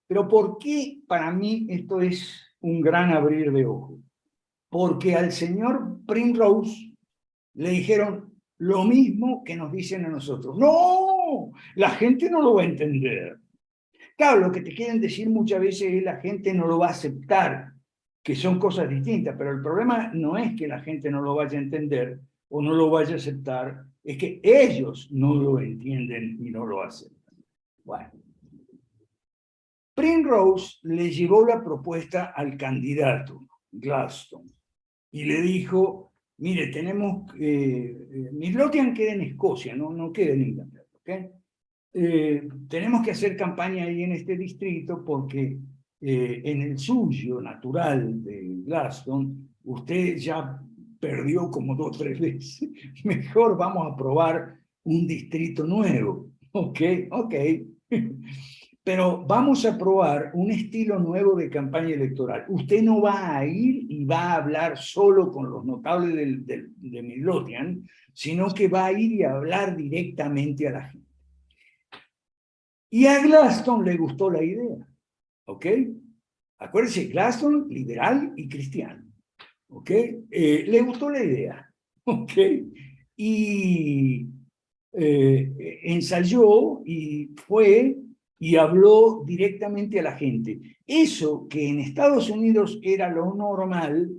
Pero ¿por qué para mí esto es un gran abrir de ojos? Porque al señor Primrose le dijeron lo mismo que nos dicen a nosotros. No, la gente no lo va a entender. Claro, lo que te quieren decir muchas veces es la gente no lo va a aceptar, que son cosas distintas, pero el problema no es que la gente no lo vaya a entender o no lo vaya a aceptar, es que ellos no lo entienden y no lo aceptan. Bueno. Primrose le llevó la propuesta al candidato, Gladstone, y le dijo, mire, tenemos, Midlothian queda en Escocia, no queda en Inglaterra, ¿ok? Tenemos que hacer campaña ahí en este distrito porque en el suyo natural de Gladstone, usted ya perdió como 2 o 3 veces. Mejor vamos a probar un distrito nuevo. Ok. Pero vamos a probar un estilo nuevo de campaña electoral. Usted no va a ir y va a hablar solo con los notables de Midlothian, sino que va a ir y a hablar directamente a la gente. Y a Gladstone le gustó la idea, ¿ok? Acuérdense, Gladstone, liberal y cristiano, ¿ok? Le gustó la idea, ¿ok? Y ensayó y fue y habló directamente a la gente. Eso que en Estados Unidos era lo normal,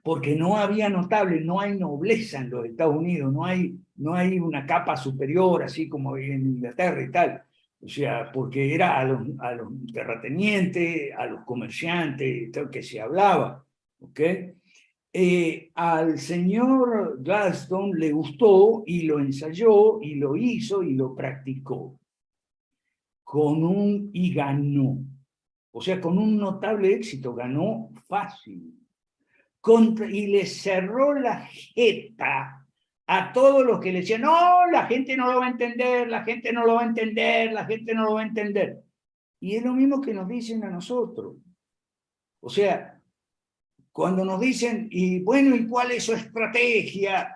porque no había notables, no hay nobleza en los Estados Unidos, no hay una capa superior, así como en Inglaterra y tal. O sea, porque era a los terratenientes, a los comerciantes, tal, que se hablaba. ¿Ok? Al señor Gladstone le gustó y lo ensayó y lo hizo y lo practicó. Y ganó. O sea, con un notable éxito, ganó fácil. Y le cerró la jeta a todos los que le decían, no, la gente no lo va a entender, la gente no lo va a entender, la gente no lo va a entender. Y es lo mismo que nos dicen a nosotros. O sea, cuando nos dicen, y bueno, ¿y cuál es su estrategia?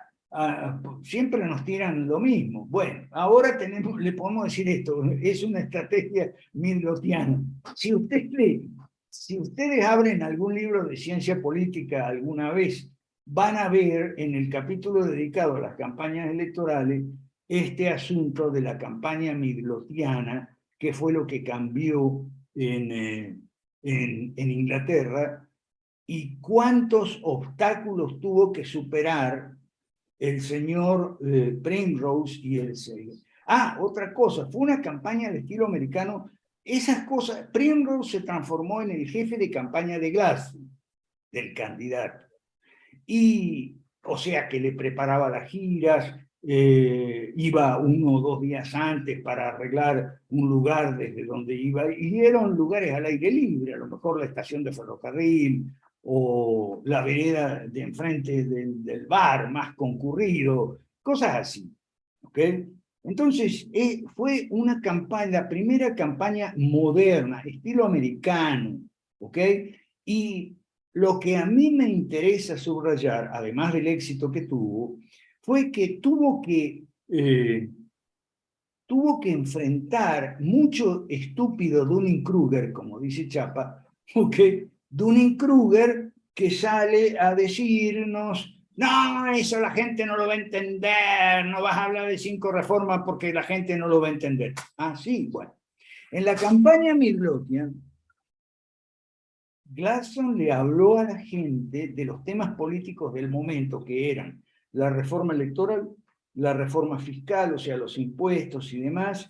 Siempre nos tiran lo mismo. Bueno, ahora le podemos decir esto, es una estrategia midlothiana. Si ustedes abren algún libro de ciencia política alguna vez, van a ver en el capítulo dedicado a las campañas electorales este asunto de la campaña midlothiana, que fue lo que cambió en Inglaterra, y cuántos obstáculos tuvo que superar el señor Primrose y el señor. Otra cosa, fue una campaña de estilo americano. Esas cosas, Primrose se transformó en el jefe de campaña de Gladstone, del candidato. Y, o sea, que le preparaba las giras, iba 1 o 2 días antes para arreglar un lugar desde donde iba, y eran lugares al aire libre, a lo mejor la estación de ferrocarril, o la vereda de enfrente del bar más concurrido, cosas así, ¿ok? Entonces, fue una campaña, la primera campaña moderna, estilo americano, ¿ok? Y lo que a mí me interesa subrayar, además del éxito que tuvo, fue que tuvo que enfrentar mucho estúpido Dunning-Kruger, como dice Chapa, ¿ok? Dunning-Kruger que sale a decirnos, no, eso la gente no lo va a entender, no vas a hablar de 5 reformas porque la gente no lo va a entender. Ah, sí, bueno. En la campaña Midlothian, Gladstone le habló a la gente de los temas políticos del momento, que eran la reforma electoral, la reforma fiscal, o sea, los impuestos y demás,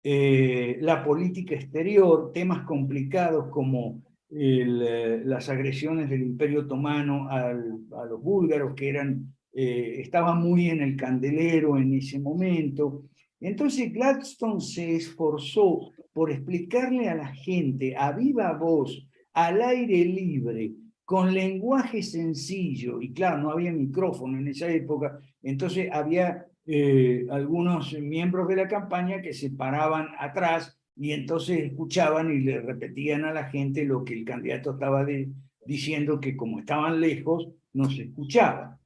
la política exterior, temas complicados como las agresiones del Imperio Otomano a los búlgaros, que estaban muy en el candelero en ese momento. Entonces Gladstone se esforzó por explicarle a la gente a viva voz, al aire libre, con lenguaje sencillo, y claro, no había micrófono en esa época, entonces había algunos miembros de la campaña que se paraban atrás y entonces escuchaban y le repetían a la gente lo que el candidato estaba diciendo, que como estaban lejos, no se escuchaba.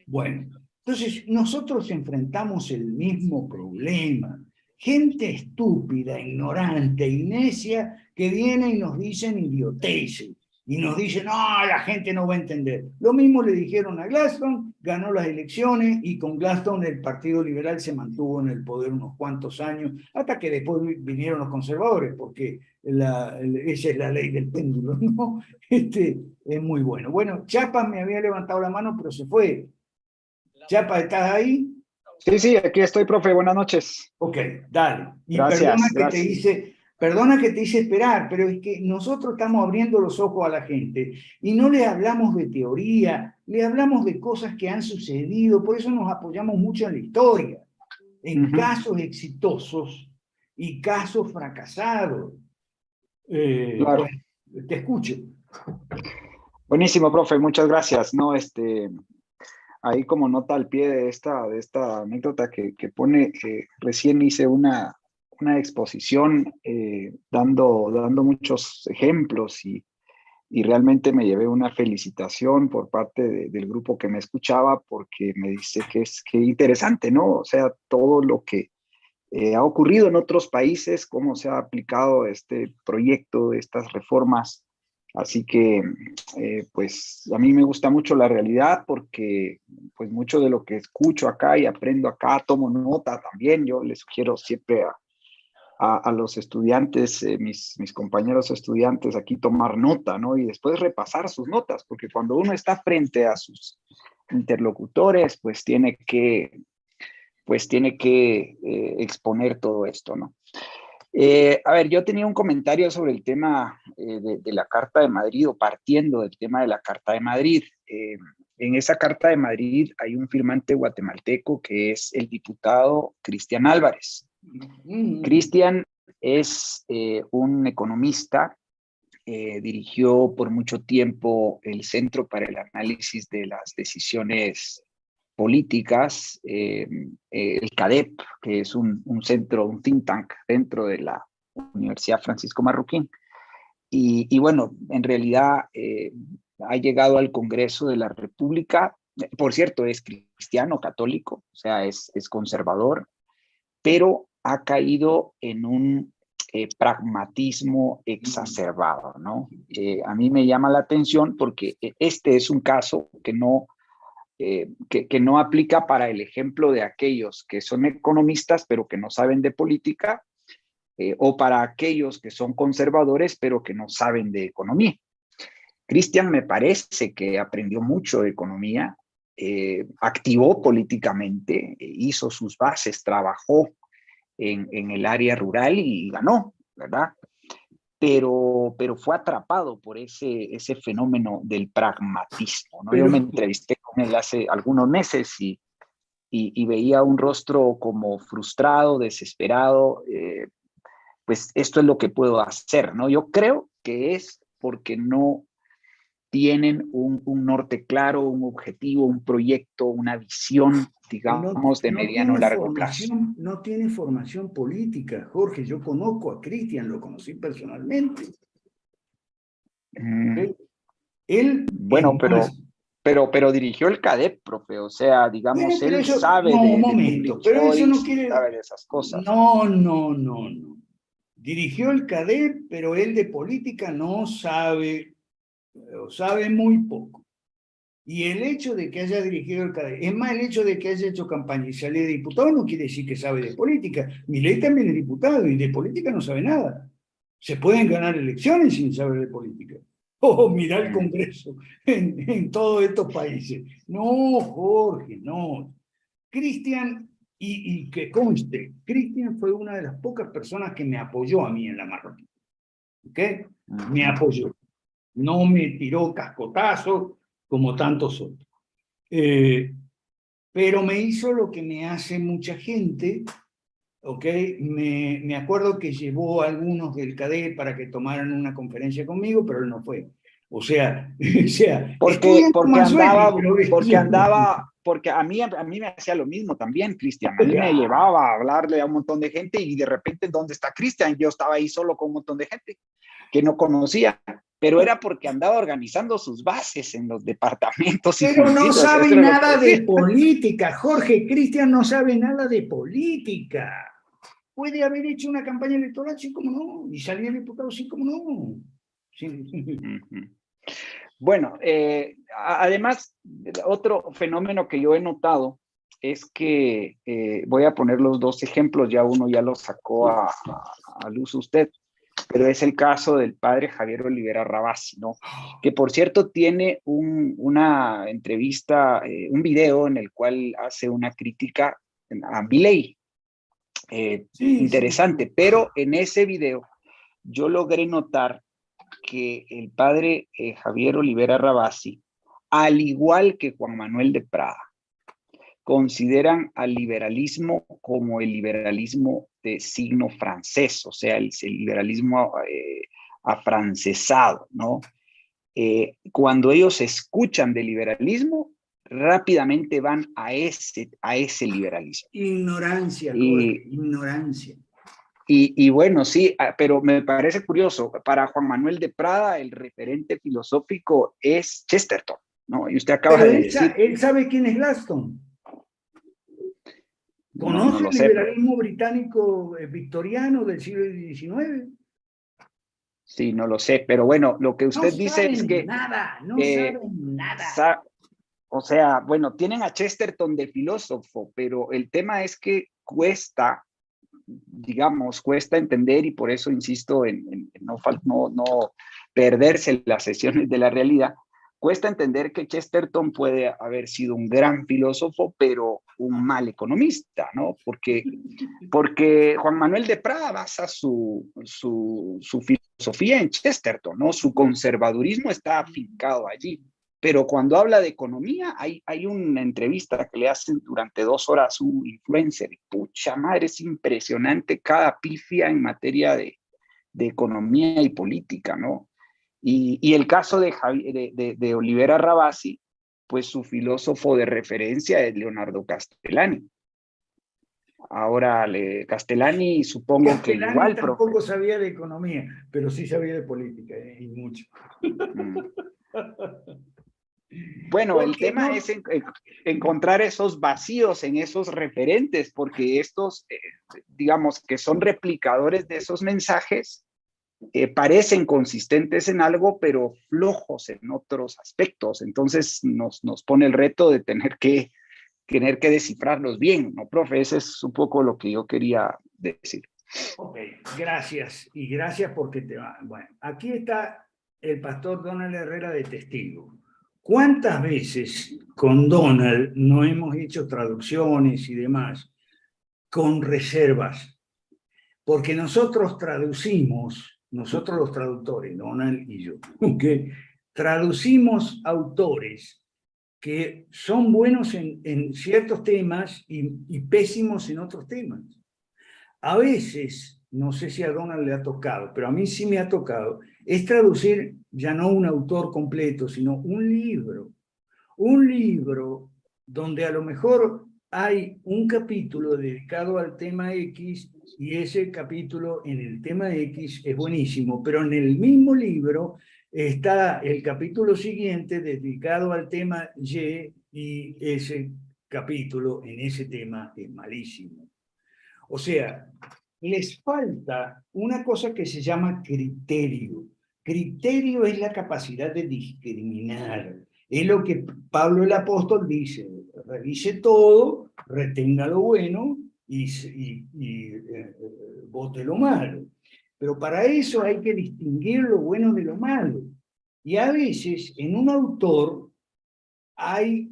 Bueno, entonces nosotros enfrentamos el mismo problema. Gente estúpida, ignorante y necia que viene y nos dicen idioteces. Y nos dicen, no, la gente no va a entender. Lo mismo le dijeron a Gladstone, ganó las elecciones y con Gladstone el Partido Liberal se mantuvo en el poder unos cuantos años, hasta que después vinieron los conservadores, porque esa es la ley del péndulo, ¿no? Es muy bueno. Bueno, Chapa me había levantado la mano, pero se fue. Chapa, ¿estás ahí? Sí, sí, aquí estoy, profe. Buenas noches. Ok, dale. Y Gracias, gracias. perdona que te hice esperar, pero es que nosotros estamos abriendo los ojos a la gente y no le hablamos de teoría, le hablamos de cosas que han sucedido, por eso nos apoyamos mucho en la historia, en casos exitosos y casos fracasados. Claro. Bueno, te escucho. Buenísimo, profe. Muchas gracias. No, ahí como nota al pie de esta anécdota que pone, recién hice una exposición dando muchos ejemplos y realmente me llevé una felicitación por parte del grupo que me escuchaba, porque me dice que interesante, ¿no? O sea, todo lo que ha ocurrido en otros países, cómo se ha aplicado este proyecto, estas reformas. Así que, pues, a mí me gusta mucho la realidad, porque, pues, mucho de lo que escucho acá y aprendo acá, tomo nota también. Yo les sugiero siempre a los estudiantes, mis compañeros estudiantes aquí, tomar nota, ¿no? Y después repasar sus notas, porque cuando uno está frente a sus interlocutores, pues tiene que exponer todo esto, ¿no? A ver, yo tenía un comentario sobre el tema de la Carta de Madrid, o partiendo del tema de la Carta de Madrid. En esa Carta de Madrid hay un firmante guatemalteco que es el diputado Cristian Álvarez. Cristian es un economista, dirigió por mucho tiempo el Centro para el Análisis de las Decisiones Políticas, el CADEP, que es un centro, un think tank dentro de la Universidad Francisco Marroquín. Y bueno, en realidad ha llegado al Congreso de la República. Por cierto, es cristiano, católico, o sea, es conservador, pero ha caído en un pragmatismo exacerbado, ¿no? A mí me llama la atención porque este es un caso que no aplica para el ejemplo de aquellos que son economistas pero que no saben de política, o para aquellos que son conservadores pero que no saben de economía. Cristian me parece que aprendió mucho de economía, activó políticamente, hizo sus bases, trabajó en el área rural y ganó, ¿verdad? Pero fue atrapado por ese fenómeno del pragmatismo, ¿no? Yo me entrevisté con él hace algunos meses y veía un rostro como frustrado, desesperado. Pues esto es lo que puedo hacer, ¿no? Yo creo que es porque no tienen un norte claro, un objetivo, un proyecto, una visión, digamos, de mediano o largo plazo. No tiene formación política, Jorge. Yo conozco a Cristian, lo conocí personalmente. ¿Okay? Él, bueno, pero dirigió el CADEP, profe, o sea, digamos, él sabe de public choice, sabe de esas cosas. No. Dirigió el CADEP, pero él de política no sabe, o sabe muy poco. Y el hecho de que haya dirigido el CADEP, es más, el hecho de que haya hecho campaña y salió de diputado no quiere decir que sabe de política. Milei también es diputado y de política no sabe nada. Se pueden ganar elecciones sin saber de política. Oh, mirá el Congreso en todos estos países. No, Jorge, no. Cristian, y que conste, Cristian fue una de las pocas personas que me apoyó a mí en la Marroquí. ¿Ok? Me apoyó. No me tiró cascotazos como tantos otros. Pero me hizo lo que me hace mucha gente. ¿Ok? Me acuerdo que llevó a algunos del CADE para que tomaran una conferencia conmigo, pero él no fue. O sea, porque a mí me hacía lo mismo también, Cristian. A mí me llevaba a hablarle a un montón de gente y de repente, ¿dónde está Cristian? Yo estaba ahí solo con un montón de gente que no conocía, pero era porque andaba organizando sus bases en los departamentos. Pero no sabe nada de política, Jorge. Cristian no sabe nada de política. Puede haber hecho una campaña electoral, sí, como no, y salir diputado, sí, como no. Sí. Bueno, además, otro fenómeno que yo he notado es que, voy a poner los dos ejemplos, ya uno ya lo sacó a luz usted, pero es el caso del padre Javier Olivera Rabasi, ¿no? Que por cierto tiene una entrevista, un video en el cual hace una crítica a Milei. Interesante, pero en ese video yo logré notar que el padre Javier Olivera Rabasi, al igual que Juan Manuel de Prada, consideran al liberalismo como el liberalismo de signo francés, o sea, el liberalismo afrancesado, ¿no? Cuando ellos escuchan de liberalismo, rápidamente van a ese liberalismo. Ignorancia, ignorancia. Y bueno, sí, pero me parece curioso, para Juan Manuel de Prada el referente filosófico es Chesterton, ¿no? Y usted acaba de decir... ¿Él sabe quién es Gladstone? ¿Conoce el liberalismo británico victoriano del siglo XIX? Sí, no lo sé, pero bueno, lo que usted dice es que... No saben nada. O sea, bueno, tienen a Chesterton de filósofo, pero el tema es que cuesta entender, y por eso insisto en no perderse las sesiones de la realidad. Cuesta entender que Chesterton puede haber sido un gran filósofo, pero un mal economista, ¿no? Porque Juan Manuel de Prada basa su filosofía en Chesterton, ¿no? Su conservadurismo está afincado allí. Pero cuando habla de economía, hay una entrevista que le hacen durante 2 horas un influencer. Pucha madre, es impresionante cada pifia en materia de economía y política, ¿no? Y el caso de Olivera Rabasi, pues su filósofo de referencia es Leonardo Castellani. Ahora, Castellani supongo que igual... tampoco sabía de economía, pero sí sabía de política, y mucho. Bueno, el tema es encontrar esos vacíos en esos referentes, porque estos, digamos, que son replicadores de esos mensajes, parecen consistentes en algo, pero flojos en otros aspectos. Entonces nos pone el reto de tener que descifrarlos bien, ¿no, profe? Ese es un poco lo que yo quería decir. Ok, gracias. Y gracias porque bueno, aquí está el pastor Donald Herrera de testigo. ¿Cuántas veces con Donald no hemos hecho traducciones y demás con reservas? Porque nosotros traducimos, nosotros los traductores, Donald y yo, ¿okay? Traducimos autores que son buenos en ciertos temas y pésimos en otros temas. A veces, no sé si a Donald le ha tocado, pero a mí sí me ha tocado, es traducir ya no un autor completo, sino un libro. Un libro donde a lo mejor hay un capítulo dedicado al tema X y ese capítulo en el tema X es buenísimo, pero en el mismo libro está el capítulo siguiente dedicado al tema Y ese capítulo en ese tema es malísimo. O sea, les falta una cosa que se llama criterio. Criterio es la capacidad de discriminar. Es lo que Pablo el apóstol dice: revise todo, retenga lo bueno y vote lo malo. Pero para eso hay que distinguir lo bueno de lo malo. Y a veces en un autor hay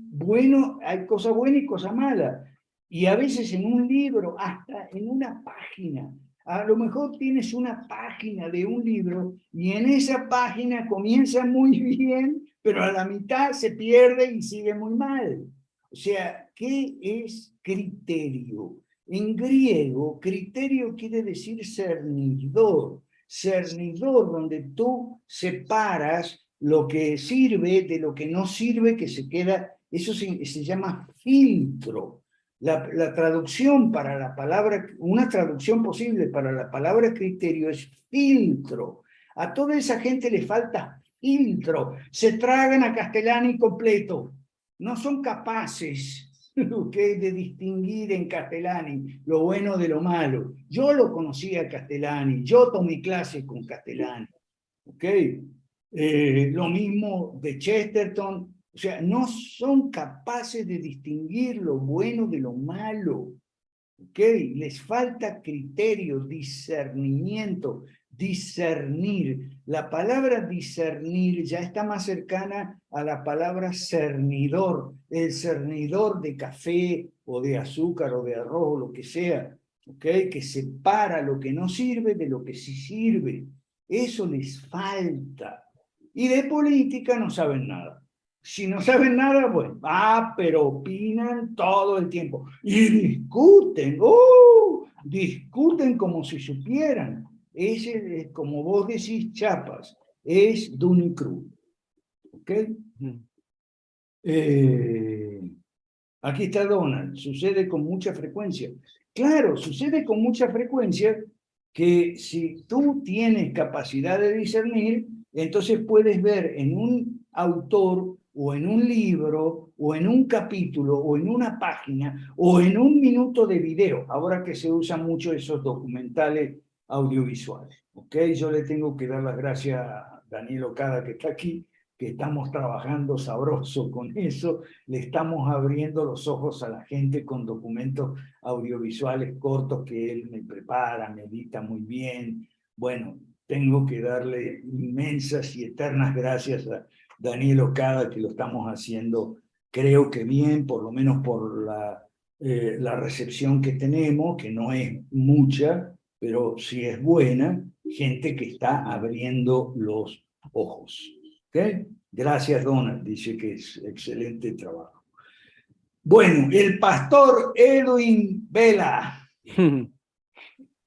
cosas buenas y cosas malas. Y a veces en un libro, hasta en una página, a lo mejor tienes una página de un libro y en esa página comienza muy bien, pero a la mitad se pierde y sigue muy mal. O sea, ¿qué es criterio? En griego, criterio quiere decir cernidor. Cernidor, donde tú separas lo que sirve de lo que no sirve, que se queda, eso se llama filtro. La traducción para la palabra, una traducción posible para la palabra criterio es filtro. A toda esa gente le falta filtro. Se tragan a Castellani completo. No son capaces de distinguir en Castellani lo bueno de lo malo. Yo lo conocí a Castellani, yo tomé clases con Castellani. ¿Ok? Lo mismo de Chesterton. O sea, no son capaces de distinguir lo bueno de lo malo. ¿Ok? Les falta criterio, discernimiento, discernir. La palabra discernir ya está más cercana a la palabra cernidor, el cernidor de café o de azúcar o de arroz o lo que sea, ¿ok? Que separa lo que no sirve de lo que sí sirve. Eso les falta. Y de política no saben nada. Si no saben nada, bueno, pero opinan todo el tiempo. Y discuten como si supieran. Ese es, como vos decís, Chapas, es Dunicru. ¿Ok? Aquí está Donald, sucede con mucha frecuencia. Claro, sucede con mucha frecuencia que si tú tienes capacidad de discernir, entonces puedes ver en un autor o en un libro o en un capítulo o en una página o en un minuto de video, ahora que se usan mucho esos documentales audiovisuales. ¿Ok? Yo le tengo que dar las gracias a Daniel Ocada, que está aquí, que estamos trabajando sabroso con eso, le estamos abriendo los ojos a la gente con documentos audiovisuales cortos que él me prepara, me edita muy bien. Bueno, tengo que darle inmensas y eternas gracias a Daniel Ocada, que lo estamos haciendo, creo que bien, por lo menos por la recepción que tenemos, que no es mucha, pero sí es buena, gente que está abriendo los ojos. ¿Okay? Gracias, Donald, dice que es excelente trabajo. Bueno, el pastor Edwin Vela.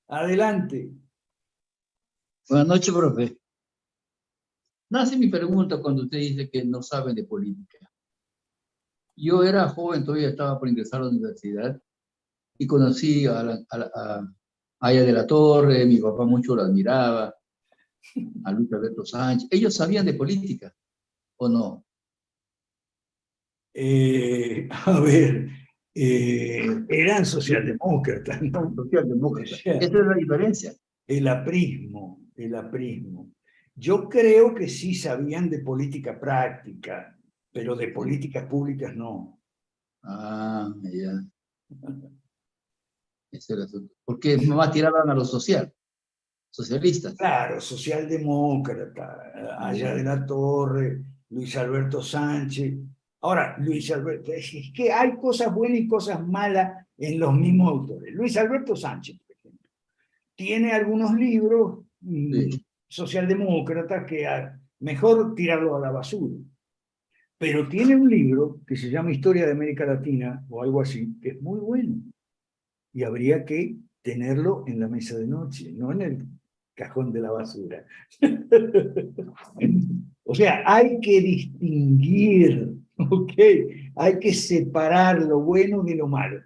Adelante. Buenas noches, profe. Nace mi pregunta cuando usted dice que no saben de política. Yo era joven, todavía estaba por ingresar a la universidad y conocí a Aya de la Torre, mi papá mucho la admiraba, a Luis Alberto Sánchez. ¿Ellos sabían de política o no? A ver, eran socialdemócratas, ¿no? Socialdemócratas. O sea, Esa es la diferencia. el aprismo. Yo creo que sí sabían de política práctica, pero de políticas públicas no. Ah, ya. Ese era el asunto. Porque más tiraban a lo social, socialistas. Claro, socialdemócrata, Aya de la Torre, Luis Alberto Sánchez. Ahora, Luis Alberto, es que hay cosas buenas y cosas malas en los mismos autores. Luis Alberto Sánchez, por ejemplo, tiene algunos libros socialdemócratas que mejor tirarlo a la basura. Pero tiene un libro que se llama Historia de América Latina o algo así, que es muy bueno. Y habría que tenerlo en la mesa de noche, no en el cajón de la basura. O sea, hay que distinguir, ¿ok? Hay que separar lo bueno de lo malo.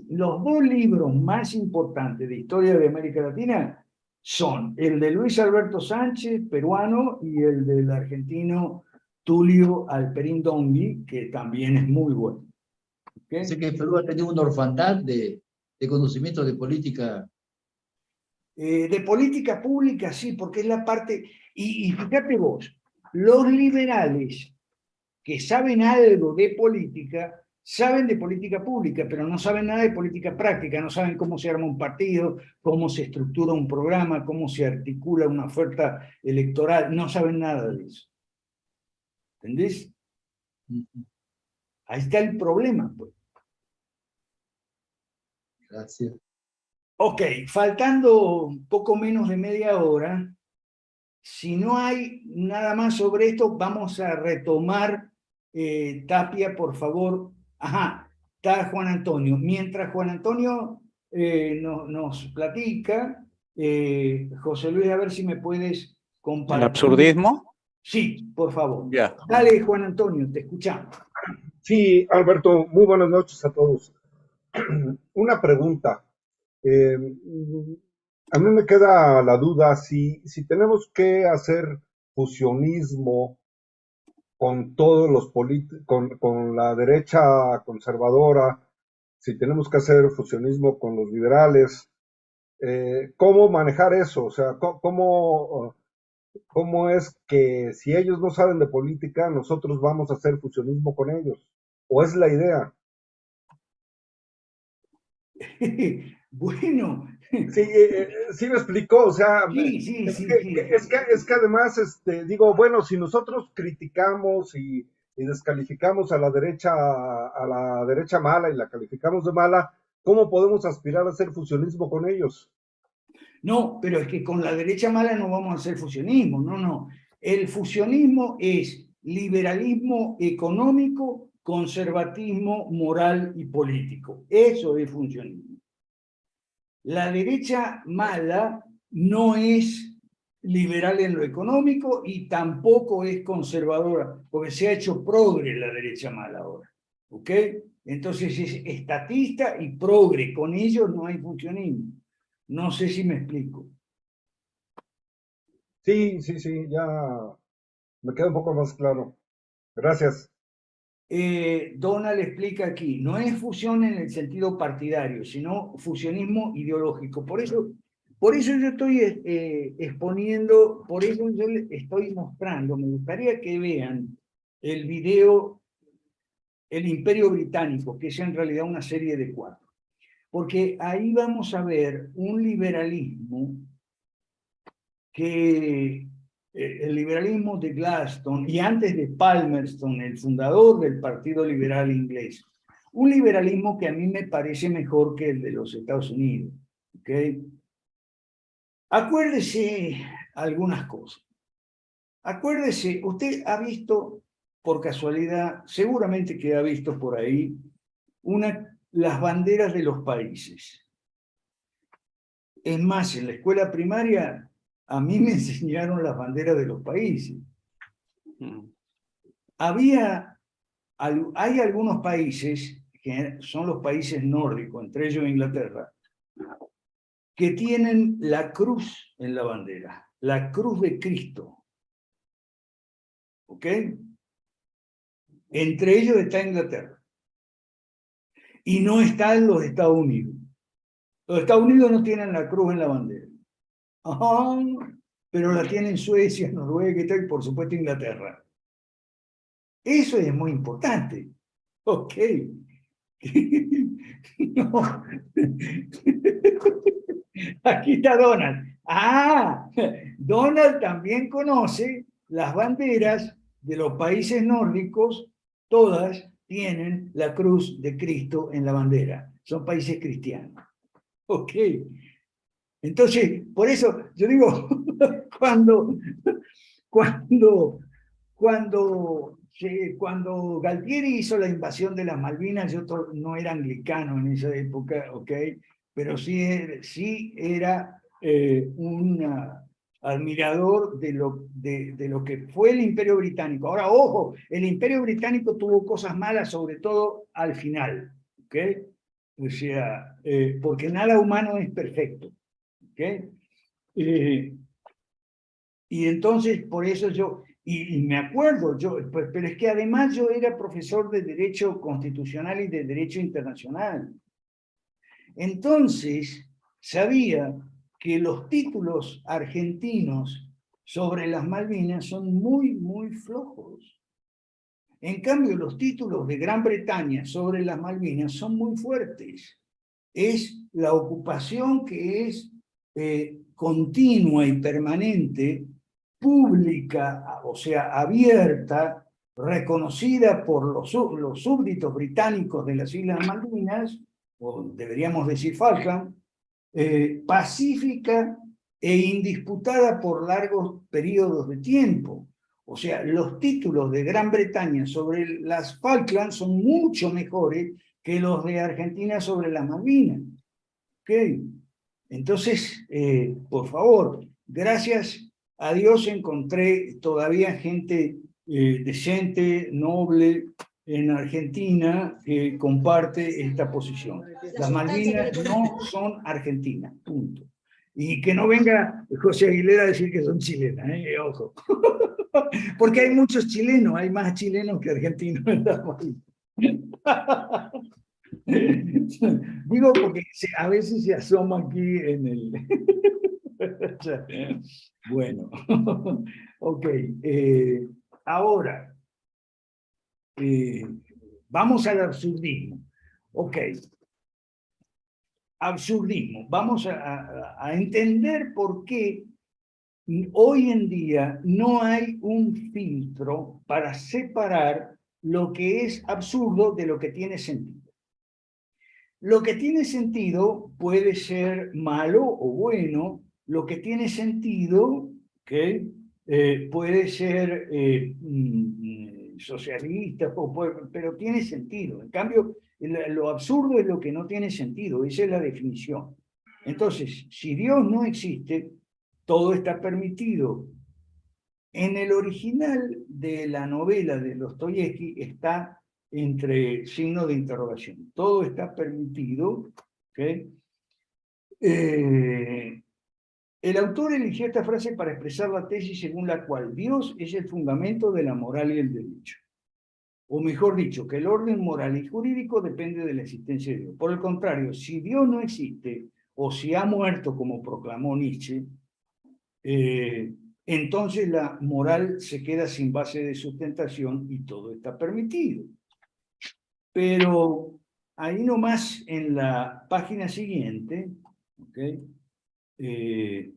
Los dos libros más importantes de historia de América Latina son el de Luis Alberto Sánchez, peruano, y el del argentino Tulio Alperín Dondi, que también es muy bueno. ¿Okay? Sé que Perú ha tenido una orfandad de conocimiento de política. De política pública, sí, porque es la parte... Y fíjate vos, los liberales que saben algo de política, saben de política pública, pero no saben nada de política práctica, no saben cómo se arma un partido, cómo se estructura un programa, cómo se articula una oferta electoral, no saben nada de eso. ¿Entendés? Ahí está el problema, pues. Gracias. Ok, faltando poco menos de media hora, si no hay nada más sobre esto, vamos a retomar, Tapia, por favor. Ajá, está Juan Antonio. Mientras Juan Antonio nos platica, José Luis, a ver si me puedes compartir. ¿El absurdismo? Sí, por favor. Ya. Dale, Juan Antonio, te escuchamos. Sí, Alberto, muy buenas noches a todos. Una pregunta. A mí me queda la duda si tenemos que hacer fusionismo con todos los con la derecha conservadora, si tenemos que hacer fusionismo con los liberales, ¿cómo manejar eso? O sea, ¿cómo es que si ellos no saben de política, nosotros vamos a hacer fusionismo con ellos? ¿O es la idea? Bueno. Sí, sí me explicó, o sea, Sí. es que además, digo, bueno, si nosotros criticamos y descalificamos a la derecha mala y la calificamos de mala, ¿cómo podemos aspirar a hacer fusionismo con ellos? No, pero es que con la derecha mala no vamos a hacer fusionismo, no. El fusionismo es liberalismo económico, conservatismo moral y político. Eso es fusionismo. La derecha mala no es liberal en lo económico y tampoco es conservadora, porque se ha hecho progre la derecha mala ahora. ¿Ok? Entonces es estatista y progre. Con ellos no hay fusionismo. No sé si me explico. Sí, ya me queda un poco más claro. Gracias. Donald explica aquí, no es fusión en el sentido partidario, sino fusionismo ideológico. Por eso yo estoy exponiendo, por eso yo les estoy mostrando, me gustaría que vean el video El Imperio Británico, que es en realidad una serie de 4. Porque ahí vamos a ver un liberalismo que el liberalismo de Gladstone y antes de Palmerston, el fundador del Partido Liberal Inglés, un liberalismo que a mí me parece mejor que el de los Estados Unidos. ¿Okay? Acuérdese algunas cosas. Acuérdese, usted ha visto, por casualidad, seguramente que ha visto por ahí, las banderas de los países. Es más, en la escuela primaria a mí me enseñaron las banderas de los países. Hay algunos países, que son los países nórdicos, entre ellos Inglaterra, que tienen la cruz en la bandera, la cruz de Cristo. ¿Ok? Entre ellos está Inglaterra. Y no están los Estados Unidos. Los Estados Unidos no tienen la cruz en la bandera. Ajá, pero la tienen Suecia, Noruega y tal, y por supuesto Inglaterra. Eso es muy importante. Ok. No. Aquí está Donald. Ah, Donald también conoce las banderas de los países nórdicos, todas tienen la cruz de Cristo en la bandera. Son países cristianos. Ok. Entonces, por eso yo digo, cuando Galtieri hizo la invasión de las Malvinas, yo no era anglicano en esa época, ¿ok? Pero sí era un admirador de lo que fue el Imperio Británico. Ahora, ojo, el Imperio Británico tuvo cosas malas, sobre todo al final, ¿ok? O sea, porque nada humano es perfecto, ¿ok? Y entonces, por eso yo, y me acuerdo, pues, pero es que además yo era profesor de Derecho Constitucional y de Derecho Internacional. Entonces, sabía que los títulos argentinos sobre las Malvinas son muy, muy flojos. En cambio, los títulos de Gran Bretaña sobre las Malvinas son muy fuertes. Es la ocupación que es continua y permanente, pública, o sea, abierta, reconocida por los súbditos británicos de las Islas Malvinas, o deberíamos decir Falkland, pacífica e indisputada por largos periodos de tiempo. O sea, los títulos de Gran Bretaña sobre las Falklands son mucho mejores que los de Argentina sobre las Malvinas. ¿Ok? Entonces, por favor, gracias a Dios encontré todavía gente decente, noble, en Argentina que comparte esta posición. Las Malvinas no son argentinas, punto. Y que no venga José Aguilera a decir que son chilenas, ojo. Porque hay muchos chilenos, hay más chilenos que argentinos en las Malvinas. Digo porque a veces se asoma aquí en el... Bueno, ok. Ahora, vamos al absurdismo. Ok. Absurdismo. Vamos a entender por qué hoy en día no hay un filtro para separar lo que es absurdo de lo que tiene sentido. Lo que tiene sentido puede ser malo o bueno, lo que tiene sentido, ¿okay? Puede ser socialista, pero tiene sentido. En cambio, lo absurdo es lo que no tiene sentido, esa es la definición. Entonces, si Dios no existe, todo está permitido. En el original de la novela de Dostoyevsky está entre signos de interrogación. Todo está permitido. ¿Okay? El autor eligió esta frase para expresar la tesis según la cual Dios es el fundamento de la moral y el derecho. O mejor dicho, que el orden moral y jurídico depende de la existencia de Dios. Por el contrario, si Dios no existe, o si ha muerto, como proclamó Nietzsche, entonces la moral se queda sin base de sustentación y todo está permitido. Pero ahí nomás en la página siguiente, ¿okay? En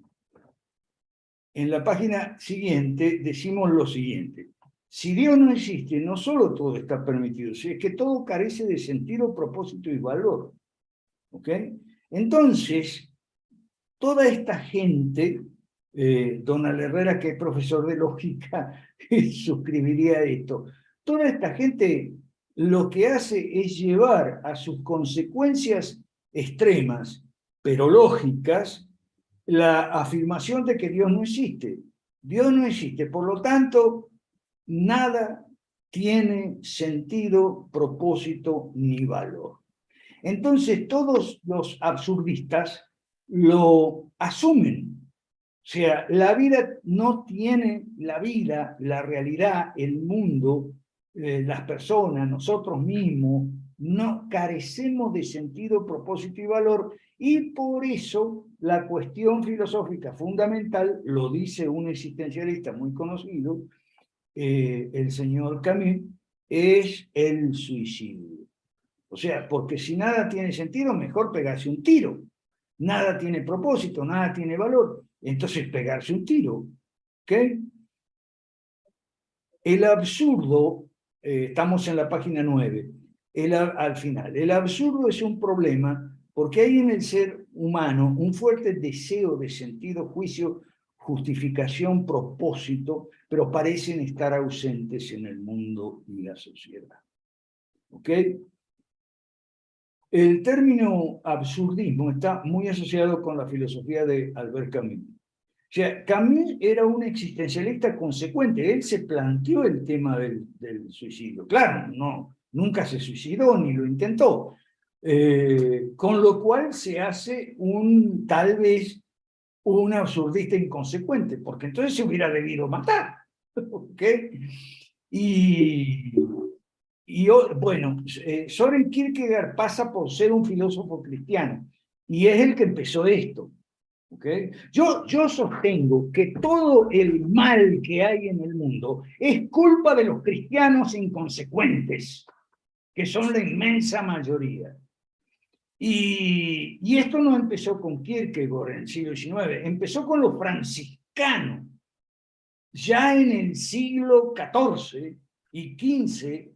la página siguiente decimos lo siguiente: si Dios no existe, no solo todo está permitido, sino que todo carece de sentido, propósito y valor. ¿Ok? Entonces, toda esta gente, Donald Herrera, que es profesor de lógica, suscribiría esto, toda esta gente lo que hace es llevar a sus consecuencias extremas, pero lógicas, la afirmación de que Dios no existe. Dios no existe, por lo tanto, nada tiene sentido, propósito ni valor. Entonces, todos los absurdistas lo asumen. O sea, la vida no tiene, la vida, la realidad, el mundo, las personas, nosotros mismos, no carecemos de sentido, propósito y valor, y por eso la cuestión filosófica fundamental, lo dice un existencialista muy conocido, el señor Camus, es el suicidio. O sea, porque si nada tiene sentido, mejor pegarse un tiro. Nada tiene propósito, nada tiene valor. Entonces, pegarse un tiro. ¿Ok? El absurdo, estamos en la página 9, al final. El absurdo es un problema porque hay en el ser humano un fuerte deseo de sentido, juicio, justificación, propósito, pero parecen estar ausentes en el mundo y la sociedad. ¿Ok? El término absurdismo está muy asociado con la filosofía de Albert Camus. O sea, Camus era un existencialista consecuente. Él se planteó el tema del suicidio. Claro, no, nunca se suicidó ni lo intentó. Con lo cual se hace tal vez un absurdista inconsecuente, porque entonces se hubiera debido matar. ¿Ok? Bueno, Søren Kierkegaard pasa por ser un filósofo cristiano, y es el que empezó esto. ¿Okay? Yo sostengo que todo el mal que hay en el mundo es culpa de los cristianos inconsecuentes, que son la inmensa mayoría. Y esto no empezó con Kierkegaard en el siglo XIX, empezó con los franciscanos. Ya en el siglo XIV y XV,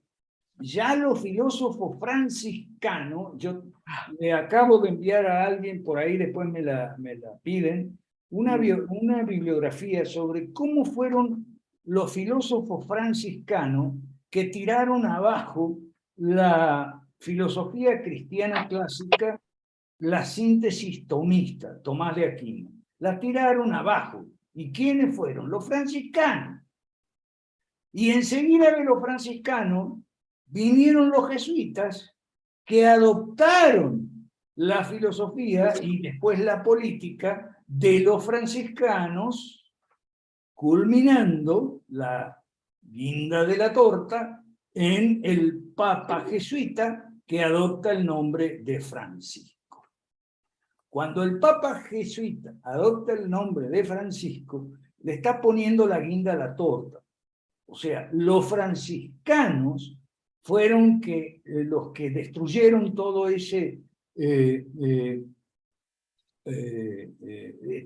ya los filósofos franciscanos, yo le acabo de enviar a alguien por ahí, después me la piden, una bibliografía sobre cómo fueron los filósofos franciscanos que tiraron abajo la filosofía cristiana clásica, la síntesis tomista, Tomás de Aquino. La tiraron abajo. ¿Y quiénes fueron? Los franciscanos. Y enseguida de los franciscanos vinieron los jesuitas, que adoptaron la filosofía y después la política de los franciscanos, culminando la guinda de la torta en el papa jesuita que adopta el nombre de Francisco. Cuando el papa jesuita adopta el nombre de Francisco, le está poniendo la guinda a la torta. O sea, los franciscanos fueron los que destruyeron todo ese,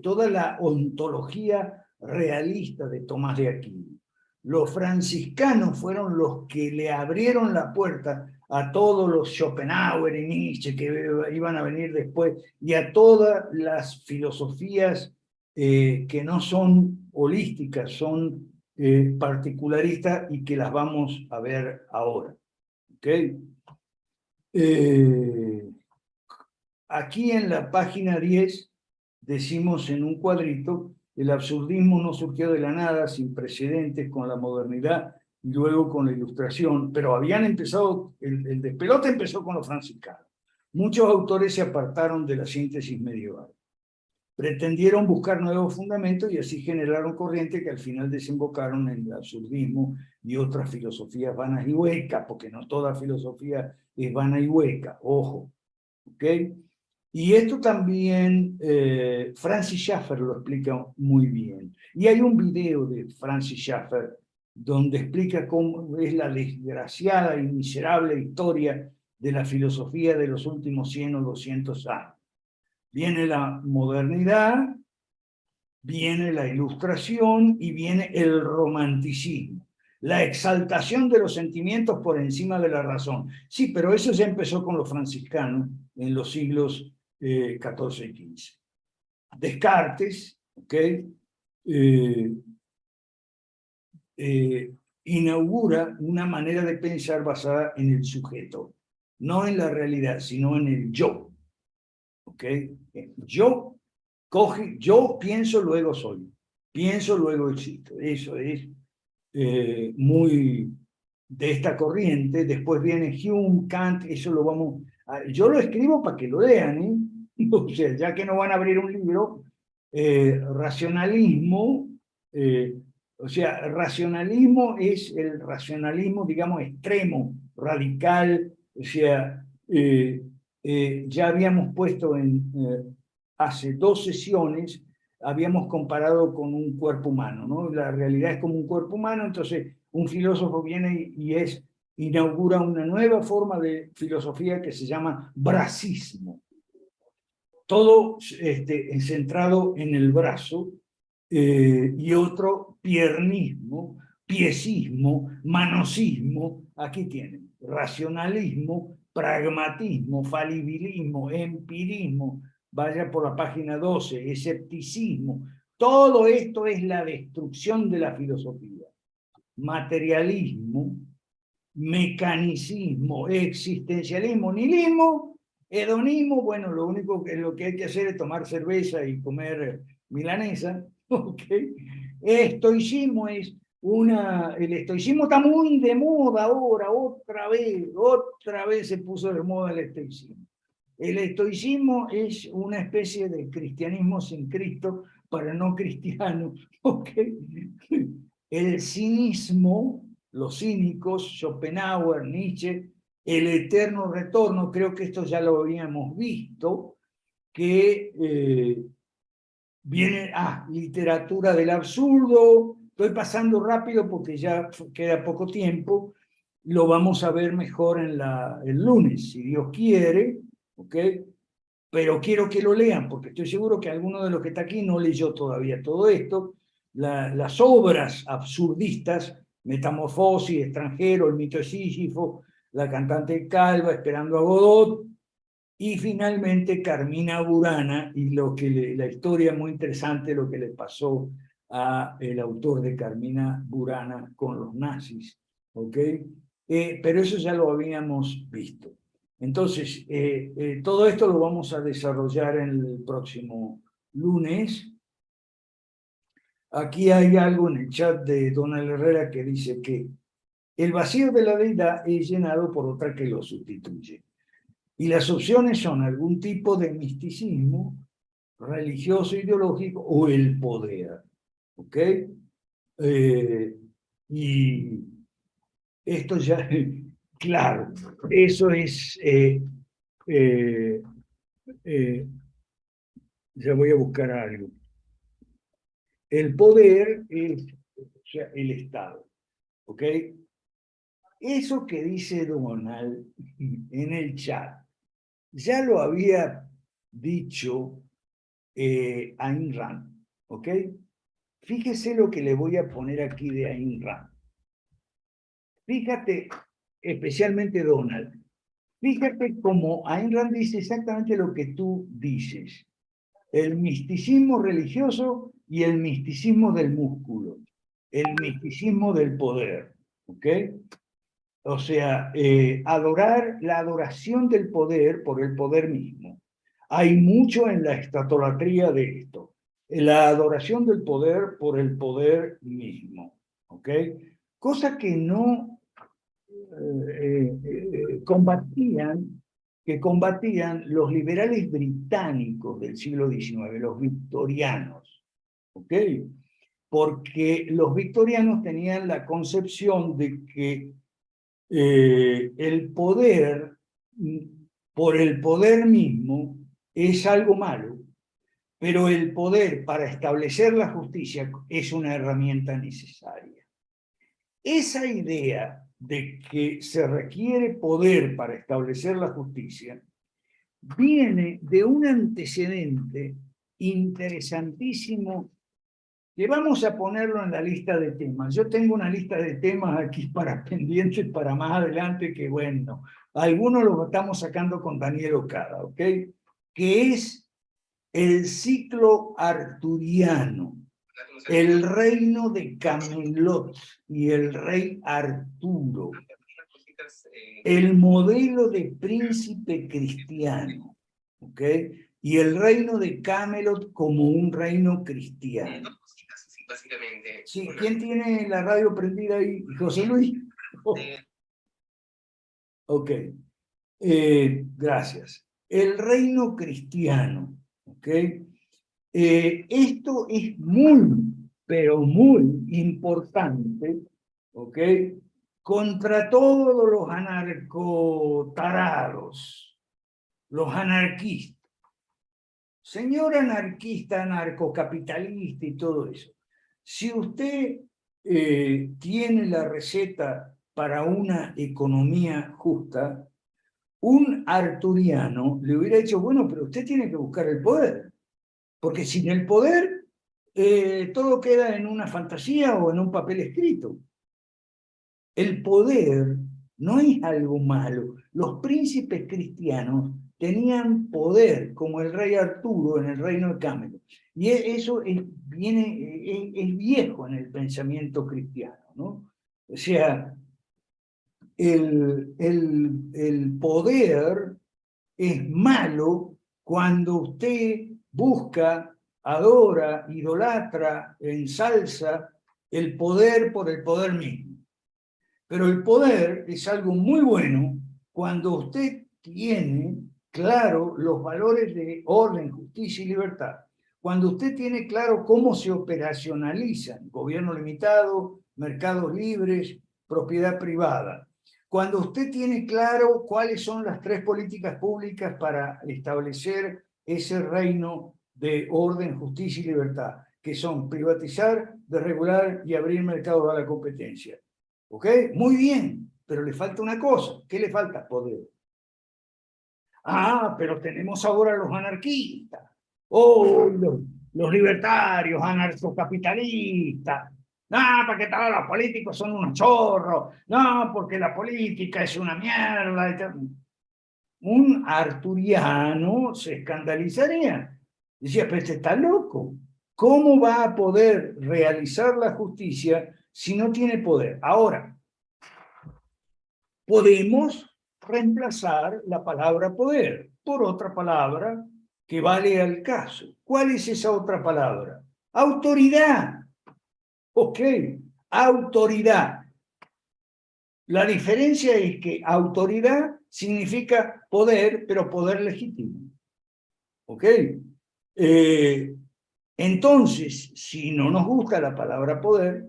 toda la ontología realista de Tomás de Aquino. Los franciscanos fueron los que le abrieron la puerta a todos los Schopenhauer y Nietzsche que iban a venir después, y a todas las filosofías que no son holísticas, son particularistas, y que las vamos a ver ahora. ¿Okay? Aquí en la página 10 decimos en un cuadrito: el absurdismo no surgió de la nada, sin precedentes, con la modernidad y luego con la Ilustración, pero habían empezado, el despelote empezó con los franciscanos. Muchos autores se apartaron de la síntesis medieval. Pretendieron buscar nuevos fundamentos y así generaron corrientes que al final desembocaron en el absurdismo y otras filosofías vanas y huecas, porque no toda filosofía es vana y hueca, ojo. ¿Ok? Y esto también Francis Schaeffer lo explica muy bien. Y hay un video de Francis Schaeffer donde explica cómo es la desgraciada y miserable historia de la filosofía de los últimos 100 o 200 años. Viene la modernidad, viene la Ilustración y viene el romanticismo. La exaltación de los sentimientos por encima de la razón. Sí, pero eso ya empezó con los franciscanos en los siglos XIV y XV. Descartes, inaugura una manera de pensar basada en el sujeto, no en la realidad, sino en el yo. Yo pienso, luego soy. Pienso, luego existo. Eso es muy de esta corriente. Después viene Hume, Kant, eso lo vamos a... Yo lo escribo para que lo lean, ¿eh? O sea, ya que no van a abrir un libro, racionalismo, o sea, racionalismo es el racionalismo, digamos, extremo, radical, o sea, ya habíamos puesto hace 2 sesiones, habíamos comparado con un cuerpo humano, ¿no? La realidad es como un cuerpo humano, entonces un filósofo viene y inaugura una nueva forma de filosofía que se llama bracismo. Todo centrado en el brazo, y otro piernismo, piesismo, manosismo. Aquí tienen racionalismo, pragmatismo, falibilismo, empirismo. Vaya por la página 12, escepticismo. Todo esto es la destrucción de la filosofía. Materialismo, mecanicismo, existencialismo, nihilismo Hedonismo, bueno, lo que hay que hacer es tomar cerveza y comer milanesa, ¿ok? Estoicismo el estoicismo está muy de moda ahora, otra vez se puso de moda el estoicismo. El estoicismo es una especie de cristianismo sin Cristo para no cristianos, ¿ok? El cinismo, los cínicos, Schopenhauer, Nietzsche, el eterno retorno, creo que esto ya lo habíamos visto, que viene, literatura del absurdo, estoy pasando rápido porque ya queda poco tiempo, lo vamos a ver mejor el lunes, si Dios quiere, ¿ok? Pero quiero que lo lean, porque estoy seguro que alguno de los que está aquí no leyó todavía todo esto, las obras absurdistas, Metamorfosis, Extranjero, El mito de Sísifo, La cantante calva, Esperando a Godot, y finalmente Carmina Burana, y la historia muy interesante, lo que le pasó al autor de Carmina Burana con los nazis, ¿ok? Pero eso ya lo habíamos visto. Entonces, todo esto lo vamos a desarrollar en el próximo lunes. Aquí hay algo en el chat de Donald Herrera que dice que el vacío de la deidad es llenado por otra que lo sustituye. Y las opciones son algún tipo de misticismo, religioso, ideológico o el poder. ¿Ok? Y esto ya, claro, eso es, ya voy a buscar algo. El poder es, o sea, el Estado. ¿Ok? Eso que dice Donald en el chat, ya lo había dicho Ayn Rand, ¿ok? Fíjese lo que le voy a poner aquí de Ayn Rand. Fíjate, especialmente Donald, fíjate cómo Ayn Rand dice exactamente lo que tú dices. El misticismo religioso y el misticismo del músculo. El misticismo del poder, ¿ok? O sea, la adoración del poder por el poder mismo. Hay mucho en la estatolatría de esto. La adoración del poder por el poder mismo. ¿Ok? Cosa que no combatían los liberales británicos del siglo XIX, los victorianos. ¿Ok? Porque los victorianos tenían la concepción de que el poder, por el poder mismo, es algo malo, pero el poder para establecer la justicia es una herramienta necesaria. Esa idea de que se requiere poder para establecer la justicia viene de un antecedente interesantísimo que vamos a ponerlo en la lista de temas. Yo tengo una lista de temas aquí para pendientes para más adelante que, bueno, algunos los estamos sacando con Daniel Okada, ¿ok? Que es el ciclo arturiano, el reino de Camelot y el rey Arturo, el modelo de príncipe cristiano, ¿ok? Y el reino de Camelot como un reino cristiano. Básicamente. Sí, ¿quién tiene la radio prendida ahí? ¿José Luis? Oh. Ok. Gracias. El reino cristiano. ¿Ok? Esto es muy, pero muy importante. ¿Ok? Contra todos los anarcotarados, los anarquistas. Señor anarquista, anarcocapitalista y todo eso. Si usted tiene la receta para una economía justa, un arturiano le hubiera dicho, bueno, pero usted tiene que buscar el poder, porque sin el poder todo queda en una fantasía o en un papel escrito. El poder no es algo malo. Los príncipes cristianos tenían poder, como el rey Arturo en el reino de Camelot. Y eso es viejo en el pensamiento cristiano, ¿no? O sea, el poder es malo cuando usted busca, adora, idolatra, ensalza el poder por el poder mismo. Pero el poder es algo muy bueno cuando usted tiene claro los valores de orden, justicia y libertad. Cuando usted tiene claro cómo se operacionalizan gobierno limitado, mercados libres, propiedad privada. Cuando usted tiene claro cuáles son las 3 políticas públicas para establecer ese reino de orden, justicia y libertad, que son privatizar, desregular y abrir mercados a la competencia. ¿Ok? Muy bien, pero le falta una cosa. ¿Qué le falta? Poder. Ah, pero tenemos ahora los anarquistas. Oh, los libertarios, anarcocapitalistas. No, porque todos los políticos son unos chorros. No, porque la política es una mierda. Un arturiano se escandalizaría. Decía, pero este está loco. ¿Cómo va a poder realizar la justicia si no tiene poder? Ahora, podemos reemplazar la palabra poder por otra palabra que vale al caso. ¿Cuál es esa otra palabra? Autoridad. Ok, autoridad. La diferencia es que autoridad significa poder, pero poder legítimo. ¿Ok? Entonces, si no nos gusta la palabra poder,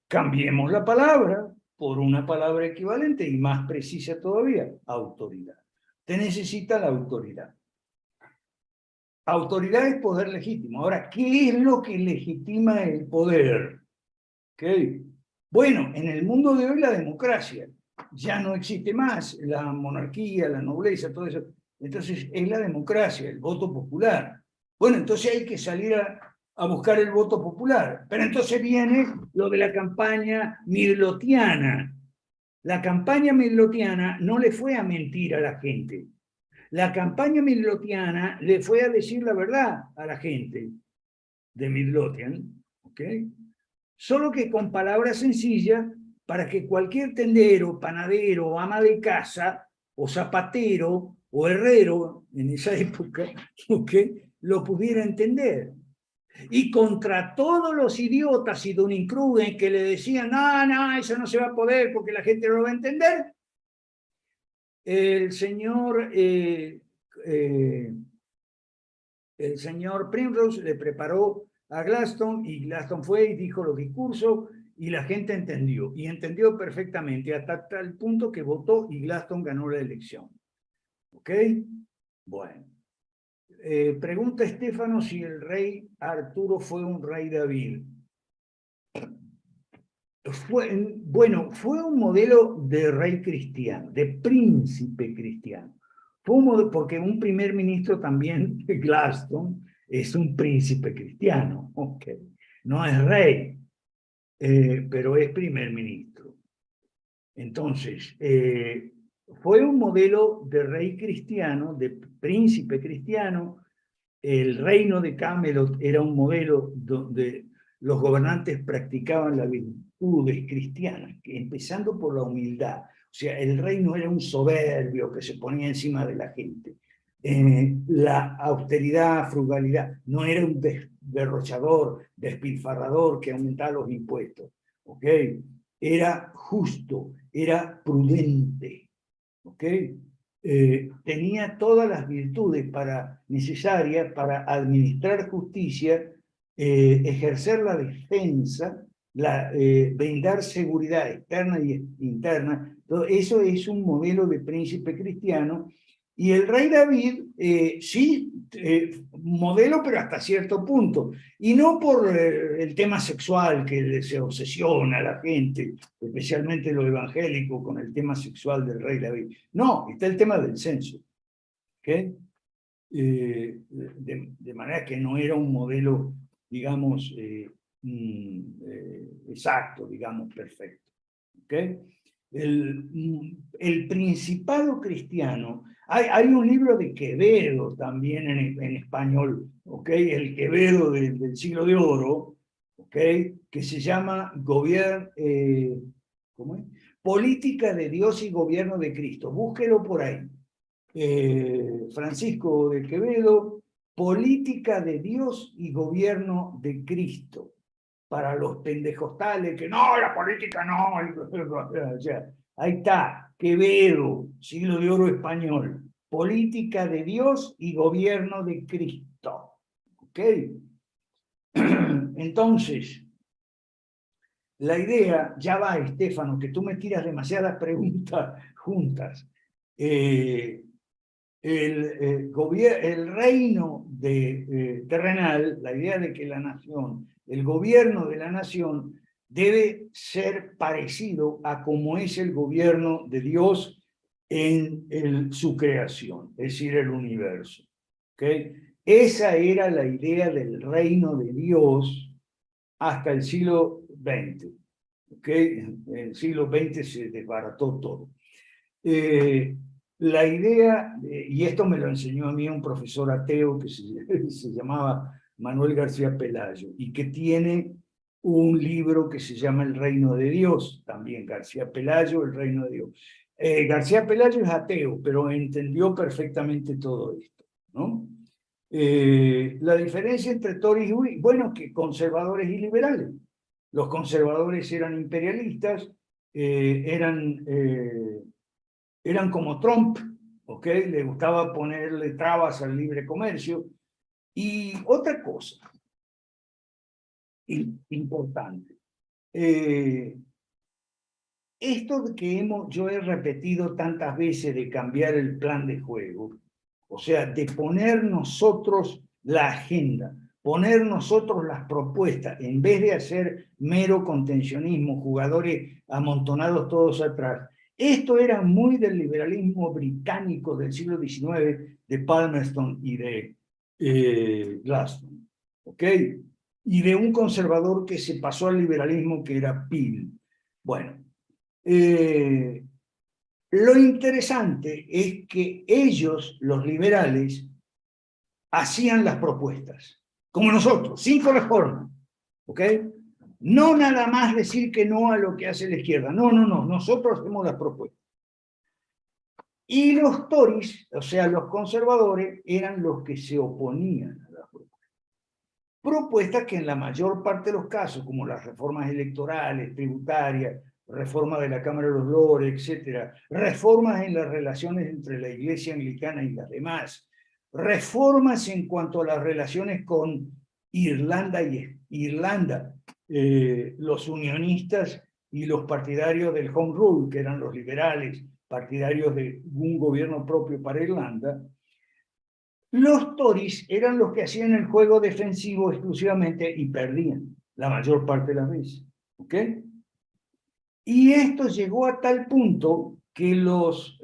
cambiemos la palabra por una palabra equivalente y más precisa todavía, autoridad. Usted necesita la autoridad. Autoridad es poder legítimo. Ahora, ¿qué es lo que legitima el poder? ¿Okay? Bueno, en el mundo de hoy la democracia ya no existe más, la monarquía, la nobleza, todo eso. Entonces es la democracia, el voto popular. Bueno, entonces hay que salir a buscar el voto popular. Pero entonces viene lo de la campaña midlotiana. La campaña midlotiana no le fue a mentir a la gente. La campaña midlotiana le fue a decir la verdad a la gente de Midlothian, ¿ok? Solo que con palabras sencillas para que cualquier tendero, panadero, ama de casa, o zapatero, o herrero, en esa época, ¿okay?, lo pudiera entender. Y contra todos los idiotas y Dunning-Kruger que le decían, no, eso no se va a poder porque la gente no lo va a entender, el señor Primrose le preparó a Gladstone y Gladstone fue y dijo los discursos y la gente entendió, y entendió perfectamente hasta tal punto que votó y Gladstone ganó la elección. ¿Ok? Bueno. Pregunta Estefano si el rey Arturo fue un rey David. Bueno, fue un modelo de rey cristiano, de príncipe cristiano. Fue un modelo, porque un primer ministro también, Gladstone, es un príncipe cristiano. Okay. No es rey, pero es primer ministro. Entonces, fue un modelo de rey cristiano, de príncipe cristiano. El reino de Camelot era un modelo donde los gobernantes practicaban las virtudes cristianas, empezando por la humildad. O sea, el reino era un soberbio que se ponía encima de la gente. La austeridad, frugalidad, no era un derrochador, despilfarrador que aumentaba los impuestos. ¿Ok? Era justo, era prudente. ¿Ok? Tenía todas las virtudes necesarias para administrar justicia, ejercer la defensa, brindar seguridad externa y interna. Todo eso es un modelo de príncipe cristiano. Y el rey David, sí, modelo, pero hasta cierto punto. Y no por el tema sexual que se obsesiona a la gente, especialmente los evangélicos, con el tema sexual del rey David. No, está el tema del censo. ¿Okay? De manera que no era un modelo, digamos, exacto, digamos, perfecto. ¿Okay? El principado cristiano, hay un libro de Quevedo también en español, ¿okay? El Quevedo del siglo de oro, ¿okay? Que se llama ¿cómo es? Política de Dios y Gobierno de Cristo. Búsquelo por ahí. Francisco de Quevedo, política de Dios y gobierno de Cristo. Para los pendejostales que no, la política no. O sea, ahí está, Quevedo, siglo de oro español. Política de Dios y gobierno de Cristo. ¿Ok? Entonces, la idea, ya va, Estefano, que tú me tiras demasiadas preguntas juntas. El reino terrenal, la idea de que la nación, el gobierno de la nación, debe ser parecido a como es el gobierno de Dios en su creación, es decir, el universo. ¿Okay? Esa era la idea del reino de Dios hasta el siglo XX. ¿Okay? En el siglo XX se desbarató todo. La idea, y esto me lo enseñó a mí un profesor ateo que se llamaba Manuel García Pelayo, y que tiene un libro que se llama El Reino de Dios, también García Pelayo, El Reino de Dios. García Pelayo es ateo, pero entendió perfectamente todo esto, ¿no? La diferencia entre Tories y, bueno, que conservadores y liberales. Los conservadores eran imperialistas, eran como Trump, ¿ok? Le gustaba ponerle trabas al libre comercio. Y otra cosa importante, esto que yo he repetido tantas veces de cambiar el plan de juego, o sea, de poner nosotros la agenda, poner nosotros las propuestas, en vez de hacer mero contencionismo, jugadores amontonados todos atrás. Esto era muy del liberalismo británico del siglo XIX, de Palmerston y de Gladstone, ¿ok? Y de un conservador que se pasó al liberalismo, que era Peel. Bueno, lo interesante es que ellos, los liberales, hacían las propuestas, como nosotros, 5 reformas, ¿ok? No nada más decir que no a lo que hace la izquierda, no, nosotros hacemos las propuestas. Y los Tories, o sea, los conservadores, eran los que se oponían a las propuestas. Propuestas que en la mayor parte de los casos, como las reformas electorales, tributarias, reforma de la Cámara de los Lores, etcétera, reformas en las relaciones entre la Iglesia Anglicana y las demás, reformas en cuanto a las relaciones con Irlanda, los unionistas y los partidarios del Home Rule, que eran los liberales, partidarios de un gobierno propio para Irlanda. Los Tories eran los que hacían el juego defensivo exclusivamente y perdían la mayor parte de las veces. ¿Ok? Y esto llegó a tal punto que los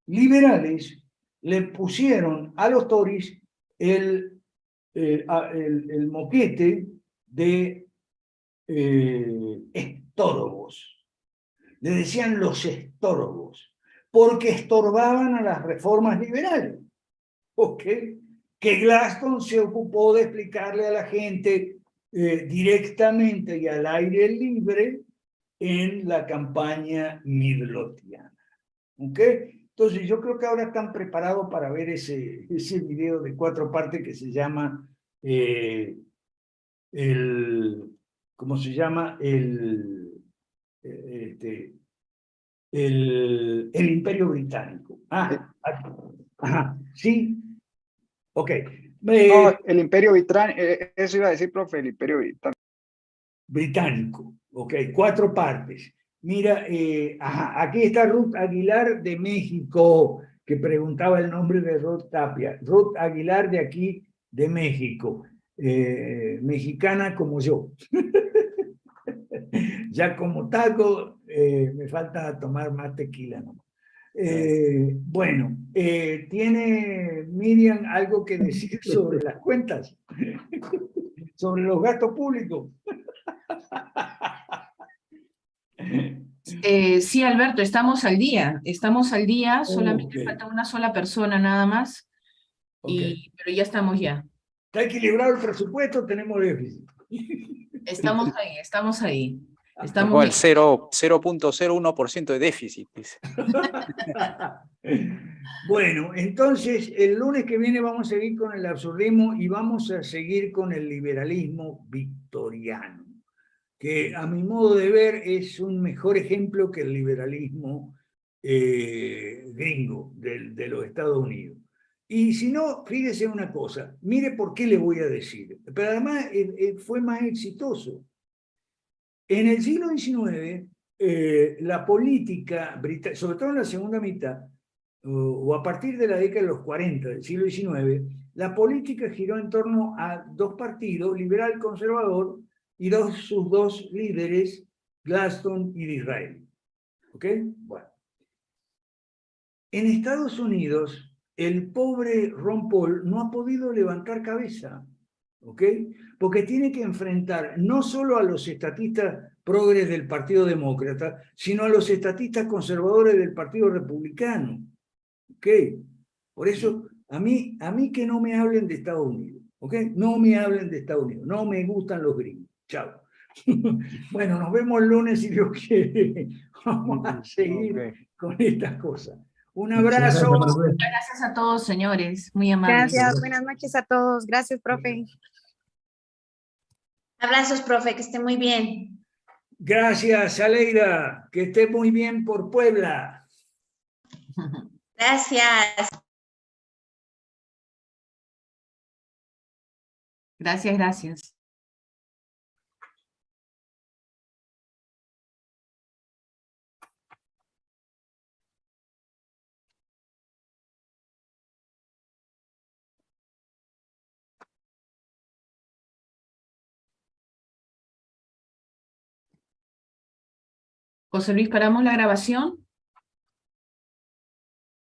liberales le pusieron a los Tories el moquete de estórbos. Le decían los estórbos, porque estorbaban a las reformas liberales. ¿Ok? Que Gladstone se ocupó de explicarle a la gente directamente y al aire libre en la campaña midlothiana. ¿Ok? Entonces yo creo que ahora están preparados para ver ese video de 4 partes que se llama ¿cómo se llama? El Imperio Británico. Ajá, sí. Ok. No, el Imperio Británico, eso iba a decir, profe, el Imperio Británico. Británico, ok, 4 partes. Mira, aquí está Ruth Aguilar de México, que preguntaba el nombre de Ruth Tapia. Ruth Aguilar de aquí, de México, mexicana como yo. Ya como taco, me falta tomar más tequila, ¿no? Bueno, ¿tiene Miriam algo que decir sobre las cuentas? Sobre los gastos públicos. Sí, Alberto, estamos al día, solamente falta una sola persona nada más, pero ya estamos ya. Está equilibrado el presupuesto, tenemos déficit. Estamos ahí. Estamos Igual, bien. 0.01% de déficit, dice. Bueno, entonces el lunes que viene vamos a seguir con el absurdismo y vamos a seguir con el liberalismo victoriano, que a mi modo de ver es un mejor ejemplo que el liberalismo gringo de los Estados Unidos. Y si no, fíjese una cosa, mire por qué le voy a decir, pero además fue más exitoso. En el siglo XIX, la política británica, sobre todo en la segunda mitad, o a partir de la década de los 40 del siglo XIX, la política giró en torno a dos partidos, liberal-conservador, y sus dos líderes, Gladstone y Disraeli. ¿Ok? Bueno. En Estados Unidos, el pobre Ron Paul no ha podido levantar cabeza. ¿Ok? Porque tiene que enfrentar no solo a los estatistas progres del Partido Demócrata, sino a los estatistas conservadores del Partido Republicano. ¿Ok? Por eso, a mí que no me hablen de Estados Unidos. ¿Ok? No me hablen de Estados Unidos. No me gustan los gringos. Chao. Bueno, nos vemos el lunes si Dios quiere. Vamos a seguir con estas cosas. Un Muchas abrazo. gracias, profe. Gracias a todos, señores. Muy amables. Gracias, buenas noches a todos. Gracias, profe. Abrazos, profe, que esté muy bien. Gracias, Aleida. Que esté muy bien por Puebla. Gracias. Gracias, gracias. José Luis, ¿paramos la grabación?